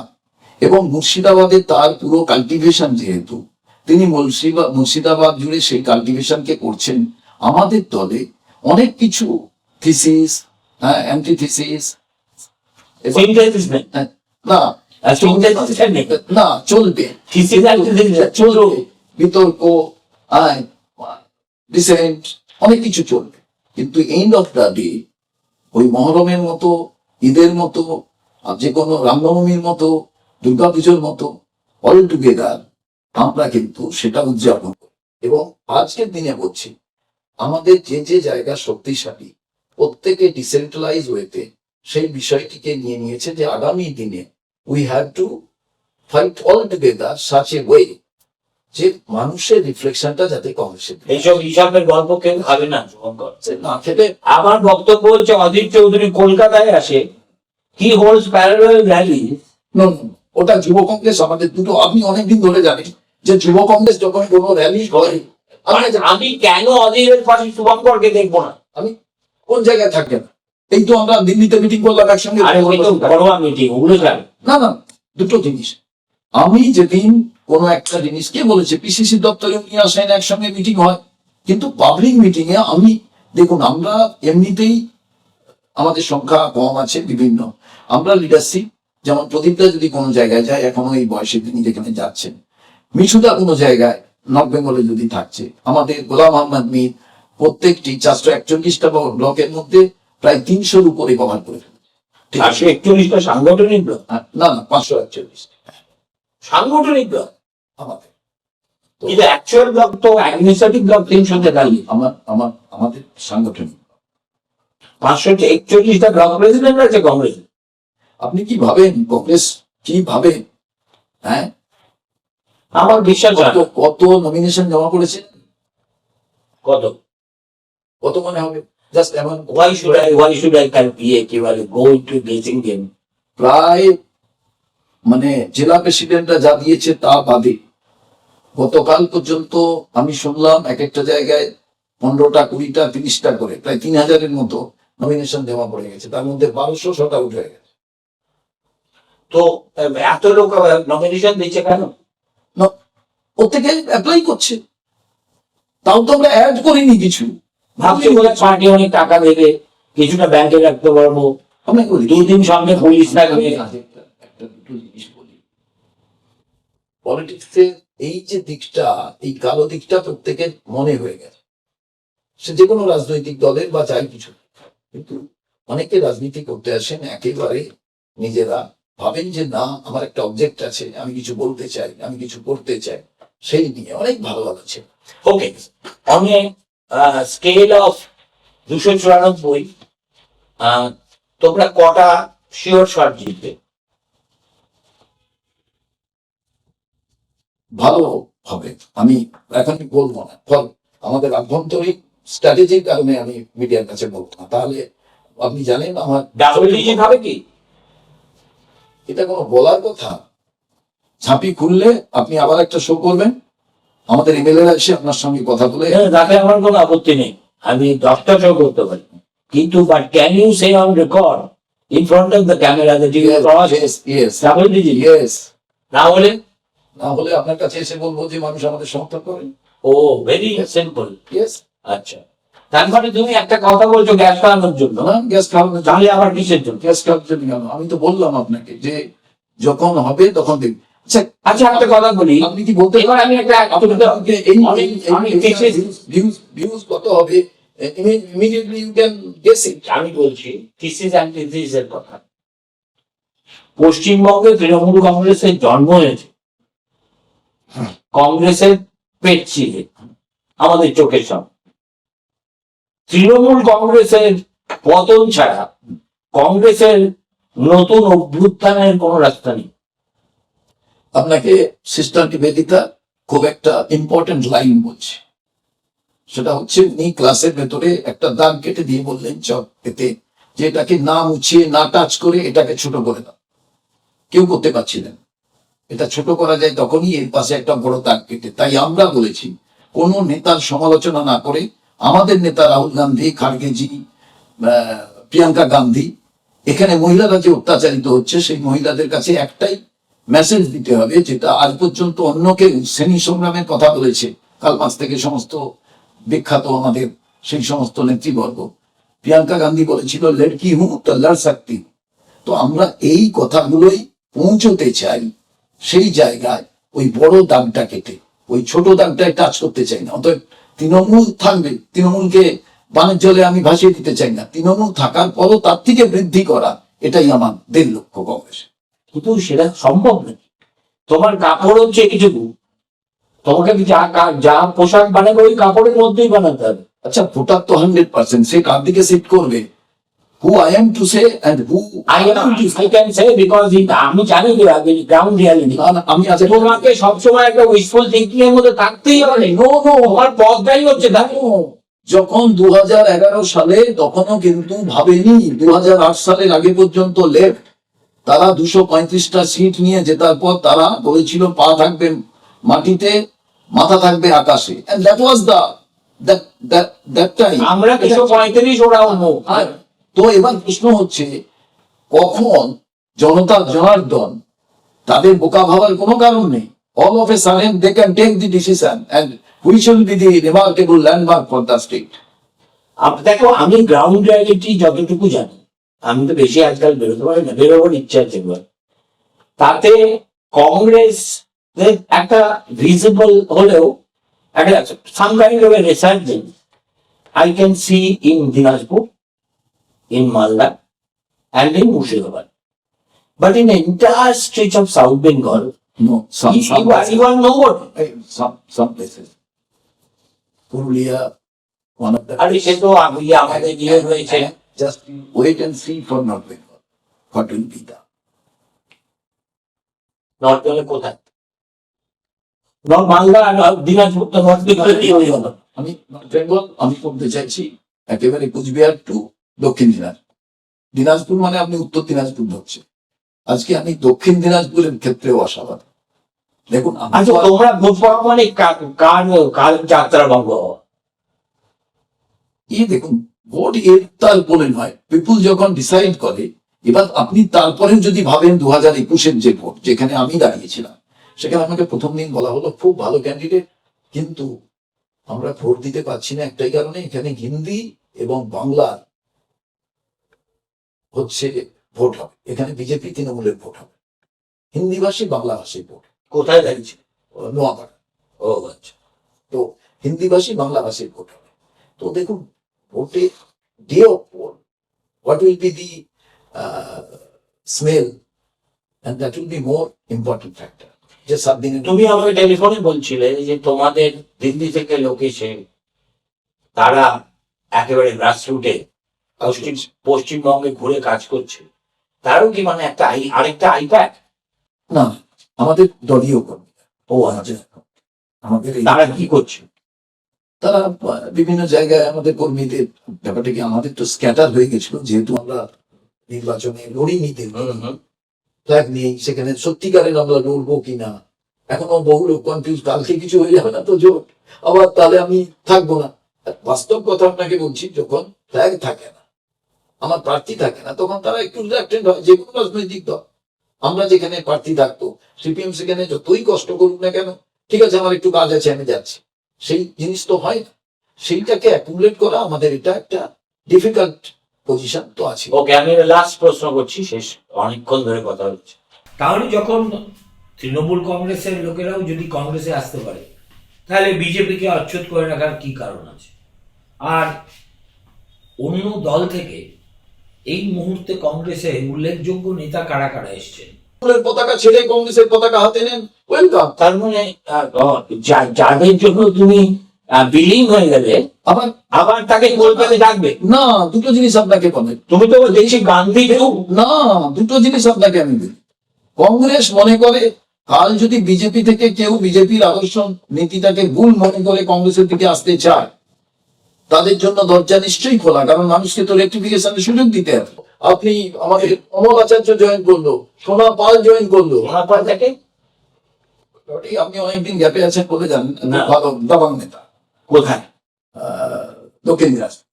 এবং মুর্শিদাবাদে তার পুরো কাল্টিভেশন, যেহেতু তিনি মুর্শিদাবাদ জুড়ে সেই কাল্টিভেশনকে করছেন। আমাদের দলে অনেক কিছু থিসিস, অ্যান্টিথিসিস, Synthesis নেই। না synthesis নেই। না, চলবে, Thesis and synthesis চলবে, বিতর্ক, ডিসেন্ট, অনেক কিছু চলবে। কিন্তু এন্ড অফ দ্য ডে ওই মহরমের মতো, ঈদের মতো, যে কোনো রামনবমীর মতো, দুর্গাপুজোর মতো অল টুগেদার আমরা কিন্তু সেটা উদযাপন করি। এবং আজকের দিনে বলছি, আমাদের যে যে জায়গা শক্তিশালী, প্রত্যেকে ডিসেন্ট্রালাইজ ওয়েতে সেই বিষয়টিকে নিয়ে নিয়েছে যে আগামী দিনে we have to fight all together such a way যে মানুষের রিফ্লেকশনটা যাতে কংগ্রেসের এইসব হিসাবের গল্প কেউ খাবে না শুভঙ্কর। না খেতে। আমার বক্তব্য হচ্ছে, অধীর চৌধুরী কলকাতায় আসে, হি হোল্ডস প্যারালাল র্যালি। ওটা যুব কংগ্রেস, আমাদের দুটো, আপনি অনেকদিন ধরে জানেন যে যুব কংগ্রেস যখন কোনো র্যালি করে, আমি কেন অধীরের পাশে শুভঙ্করকে দেখবো না? আমি কোন জায়গায় থাকে না। এই তো আমরা দিল্লিতে মিটিং করলাম একসঙ্গে। আরে ওই তো ঘরোয়া মিটিং, ওগুলো জানি না না, দুটো জিনিস। আমি যেদিন কোনো একটা জিনিস, কে বলেছে পিসিসি দপ্তরে উনি আসেন, একসঙ্গে মিটিং হয়, কিন্তু পাবলিক মিটিং এ আমি, দেখুন আমরা এমনিতেই আমাদের সংখ্যা কম আছে বিভিন্ন, আমরা লিডারশিপ, যেমন প্রদীপদা যদি কোনো জায়গায় যায়, এখনো এই বয়সে তিনি যেখানে যাচ্ছেন, মিঠুদা কোনো জায়গায় নর্থ বেঙ্গলে যদি থাকছে, আমাদের গোলাম আহমদ মীর প্রত্যেকটি 441টা ব্লকের মধ্যে প্রায় 300-র উপরে কভার করে ফেলেছে। 441টা সাংগঠনিক ব্লক? না না, 541 সাংগঠনিক ব্লক আমাদের। কিন্তু অ্যাকচুয়াল ব্লক তো অ্যাডমিনিস্ট্রেটিভ ব্লক 343। আমাদের সাংগঠনিক 541টা ব্লক প্রেসিডেন্ট আছে কংগ্রেস। আপনি কি ভাবেন কংগ্রেস কি ভাবে? হ্যাঁ, আমার বিশ্বাস হয় না। কত নমিনেশন জমা করেছে? কত? কত মনে হবে? জাস্ট এমন why should I can be একেবারে go into guessing game? প্রায় মানে জেলা প্রেসিডেন্টরা যা দিয়েছে তা বাদে গতকাল পর্যন্ত আমি শুনলাম এক একটা জায়গায় 15টা 20টা 30টা করে প্রায় 3000-এর মতো নমিনেশন জমা পড়ে গেছে, তার মধ্যে 1200 শট আউট হয়ে গেছে। তো এত লোক নমিনেশন দিচ্ছে কেন? প্রত্যেকে অ্যাপ্লাই করছে, তাও তো আমরা অ্যাড করিনি কিছু। ভাবছি বলে পার্টি অনেক টাকা দেবে, কিছুটা ব্যাংকে রাখতে পারবো, আমি বলি 2 দিন সঙ্গে পুলিশ থাকবে। একটা দুটো জিনিস বলি, পলিটিক্সের এই যে দিকটা, এই কালো দিকটা প্রত্যেকের মনে হয়ে গেছে, সে যে কোনো রাজনৈতিক দলের বা যাই কিছু। কিন্তু অনেকে রাজনীতি করতে আসেন একেবারে নিজেরা ভাবেন যে না আমার একটা অবজেক্ট আছে, আমি কিছু বলতে চাই, আমি কিছু করতে চাই, সেই নিয়ে অনেক ভালো ভালো আছে। ওকে, অন এ স্কেল অফ 294 তোমরা কটা শিওর শট জিতবে? ভালো হবে, আমি এখন বলবো না, ফল আমাদের আভ্যন্তরীণ স্ট্র্যাটেজির কারণে আমি মিডিয়ার কাছে বলবো না। তাহলে আপনি জানেন আমার ডাবল ডিজিট হবে কি? এটা কোনো বলার কথা? ঝাঁপি খুললে আপনি আবার একটা শো করবেন, আমাদের এমএলএরা এসে আপনার সঙ্গে কথা বলে। তাতে আমার কোনো আপত্তি নেই, আমি 10টা শো করতে পারি, কিন্তু but can you say on record in front of the camera that you cross double digit? না হলে না হলে আপনার কাছে এসে বলবো যে মানুষ আমাদের সমর্থন করে। ও ভেরি সিম্পল। ইয়েস, আচ্ছা, তার মানে তুমি একটা কথা বলছো গ্যাস খাওয়ানোর জন্য, না গ্যাস খাওয়ানো তাহলে আবার কিসের জন্য? গ্যাস খাওয়ানোর জন্য কেন? আমি তো বললাম আপনাকে যে যখন হবে তখন দেখবেন। আচ্ছা আচ্ছা, একটা কথা বলি, আপনি কি বলতে এবার আমি একটা আপনাকে এই অনেক thesis- ভিউজ কত হবে immediately you can guess it. আমি বলছি থিসিস অ্যান্টিথিসিস এর কথা। পশ্চিমবঙ্গে তৃণমূল কংগ্রেসের জন্ম হয়েছে কংগ্রেসের পেট চিরে, আমাদের চোখের সামনে। তৃণমূল কংগ্রেসের পতন ছাড়া কংগ্রেসের নতুন অভ্যুত্থানের কোন রাস্তা নেই। আপনাকে সিস্টার নিবেদিতা খুব একটা ইম্পর্টেন্ট লাইন বলছে, সেটা হচ্ছে উনি ক্লাসের ভেতরে একটা দাগ কেটে দিয়ে বললেন চক এতে যে এটাকে না মুছিয়ে না টাচ করে এটাকে ছোট করে দাও। কেউ করতে পারছিলেন, এটা ছোট করা যায় তখনই এর পাশে একটা বড় দাগ কেটে। তাই আমরা বলেছি কোন নেতার সমালোচনা না করে আমাদের নেতা রাহুল গান্ধী, খার্গেজি, প্রিয়াঙ্কা গান্ধী, এখানে মহিলারা যে অত্যাচারিত হচ্ছে সেই মহিলাদের কাছে একটাই মেসেজ দিতে হবে, যেটা আজ পর্যন্ত অন্য কেউ শ্রেণী সংগ্রামের কথা বলেছে কাল মাস থেকে সমস্ত বিখ্যাত আমাদের সেই সমস্ত নেতৃবর্গ। প্রিয়াঙ্কা গান্ধী বলেছিল লড়কি হুঁ তো লড় সকতি। তো আমরা এই কথাগুলোই পৌঁছতে চাই সেই জায়গায়, ওই বড় দাগটা কেটে ওই ছোট দাগটায় টাচ করতে চাই না। অতএব তৃণমূল থাকবে, তৃণমূলকে বানের জলে আমি ভাসিয়ে দিতে চাই না, তৃণমূল থাকার পরও তার থেকে বৃদ্ধি করা, এটাই আমাদের লক্ষ্য কংগ্রেসের। কিন্তু সেটা সম্ভব নাকি? তোমার কাপড় হচ্ছে এইটুকু, তোমাকে যা পোশাক বানাবে ওই কাপড়ের মধ্যেই বানাতে হবে। আচ্ছা ভোটার তো 100%, সে কার দিকে সিট করবে? Who I am to say and who I can say because আমি জানি যে গ্রাউন্ড রিয়ালিটি। আমি আজ তোমাকে সবসময় একটা উইশফুল থিঙ্কিং এর মধ্যে থাকতেই হবে। নো নো তোমার পথটাই হচ্ছে তাই। যখন 2011 সালে তখনও কিন্তু ভাবেনি 2008 সালের আগে পর্যন্ত লেফট তারা 235টা সিট নিয়ে জেতার পর তারা বলেছিল পা থাকবে মাটিতে, মাথা থাকবে আকাশে, and that was that time. আমরা 235, ওরা অন্য। আর তো এবার প্রশ্ন হচ্ছে কখন জনতা জনার্দন তাদের বোকা ভাবার কোনো কারণ নেই। All of a sudden they can take the decision and which will be the remarkable landmark for the state. দেখো, আমি গ্রাউন্ড রিয়ালিটি যতটুকু জানি, আমি তো বেশি আজকাল বেরোতে পারি না, বেরোবার ইচ্ছা আছে এবার। তাতে কংগ্রেস একটা ভিজিবল হলেও একটা some kind of researching I can see in Dinajpur, in Malda, and in Murshidabad. But in the entire stretch of South Bengal, No, you are nobody. some places. Purulia, one of the. আর সে তো আমাদের ইয়ে রয়েছে। Just wait and see for North Bengal. What will be the? North বেঙ্গলে কোথায়? মালদা আর দিনাজপুর তো north বেঙ্গলে হয়ে গেল। আমি নর্থ বেঙ্গল আমি করতে চাইছি একেবারে কুচবিহার টু দক্ষিণ দিনাজপুর। দিনাজপুর মানে আপনি উত্তর দিনাজপুর ধরছেন, আজকে আমি দক্ষিণ দিনাজপুরের ক্ষেত্রেও আশাবাদী। দেখুন আচ্ছা, তোমরা ভোট পাওয়া মানে কার যাত্রা ভঙ্গ হওয়া? দেখুন, ভোট এর তার বলে নয়, পিপুল যখন ডিসাইড করে। এবার আপনি তারপরে যদি ভাবেন 2021-এর যে ভোট, যেখানে আমি দাঁড়িয়েছিলাম, সেখানে আমাকে প্রথম দিন বলা হলো খুব ভালো ক্যান্ডিডেট, কিন্তু আমরা ভোট দিতে পারছি না একটাই কারণে, এখানে হিন্দি এবং বাংলার হচ্ছে ভোট হবে, এখানে বিজেপি তৃণমূলের ভোট হবে, হিন্দিভাষী বাংলাভাষীর ভোট। কোথায় দাঁড়িয়েছে? নোয়াপাড়া। ও আচ্ছা। তো হিন্দিভাষী বাংলাভাষীর ভোট হবে। তো দেখুন, ভোটে day of poll, what will be the smell, and that will be more important factor. যে 7 দিনের তুমি আমাকে টেলিফোনে বলছিলে যে তোমাদের দিল্লি থেকে লোক এসে তারা একেবারে গ্রাসরুটে পশ্চিমবঙ্গে ঘুরে কাজ করছে, তারও কি মানে একটা আরেকটা আইপ্যাক? না, আমাদের দলীয় কর্মী। ও আচ্ছা। আমাদের তারা কি করছে? তারা বিভিন্ন জায়গায় আমাদের কর্মীদের, ব্যাপারটা কি আমাদের তো স্ক্যাটার হয়ে গেছিল, যেহেতু আমরা নির্বাচনে লড়িনি, ফ্ল্যাগ নিয়ে সেখানে সত্যিকারের আমরা লড়বো কিনা, এখনো বহু লোক কনফিউজ, কালকে কিছু হয়ে যাবে না তো জোট, আবার তাহলে আমি থাকবো না। বাস্তব কথা আপনাকে বলছি, যখন ফ্ল্যাগ থাকে না, আমার প্রার্থী থাকে না, তখন তারা একটু রিলাক্টেন্ট হয়, যে কোনো রাজনৈতিক দল। আমরা যেখানে প্রার্থী থাকতো, সিপিএম সেখানে যতই কষ্ট করুক না কেন, ঠিক আছে আমার একটু কাজ আছে আমি যাচ্ছি, সেই জিনিস তো হয় না। সেইটাকে অ্যাকুমুলেট করা আমাদের এটা একটা ডিফিকাল্ট পজিশন তো আছে। ওকে, আমি লাস্ট প্রশ্ন করছি, শেষ, অনেকক্ষণ ধরে কথা হচ্ছে। তাহলে যখন তৃণমূল কংগ্রেসের লোকেরাও যদি কংগ্রেসে আসতে পারে, তাহলে বিজেপিকে অচ্ছুত করে রাখার কি কারণ আছে? আর অন্য দল থেকে এই মুহূর্তে কংগ্রেসে উল্লেখযোগ্য নেতা কারা কারা এসছেন? তৃণমূলের পতাকা ছেড়ে কংগ্রেসের পতাকা হাতে নেন, ওয়েলকাম। তার মানে যাদের জন্য তুমি বিলীন হয়ে গেলে আবার আবার তাকে কলকাতায় ডাকবে? না, দুটো জিনিস আপনাকে বলে, তুমি তো দেখছি গান্ধী যুগ। না, দুটো জিনিস আপনাকে আমি বলি। কংগ্রেস মনে করে কাল যদি বিজেপি থেকে কেউ বিজেপির আদর্শ নীতিটাকে ভুল মনে করে কংগ্রেসের দিকে আসতে চায়, তাদের জন্য দরজা নিশ্চয়ই খোলা, কারণ মানুষকে তো রেক্টিফিকেশনের সুযোগ দিতে হবে। আপনি আমাদের অমল আচার্য জয়েন করলো, সোনা পাল জয়েন করলো, ওনার পর থেকে আপনি অনেকদিন গ্যাপে আছেন বলে জানেন, না। ভালো দাবাং নেতা। কোথায়? দক্ষিণ দিনাজপুর।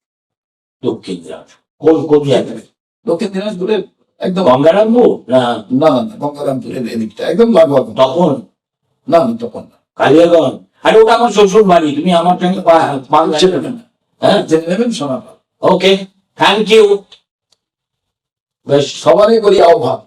দক্ষিণ দিনাজপুর কোন জায়গায়? দক্ষিণ দিনাজপুরের একদম গঙ্গারামপুর না? না না না, গঙ্গারামপুরের এদিকটা একদম লাগোয়া। তখন না না, তখন না। কালিয়াগঞ্জ। আরে ওটা আমার শ্বশুর বাড়ি, তুমি আমার সঙ্গে জেনে নেবেন, হ্যাঁ জেনে নেবেন, সোনা পাল। ওকে, থ্যাংক ইউ। বেশ, সবারই করি আহ্বান,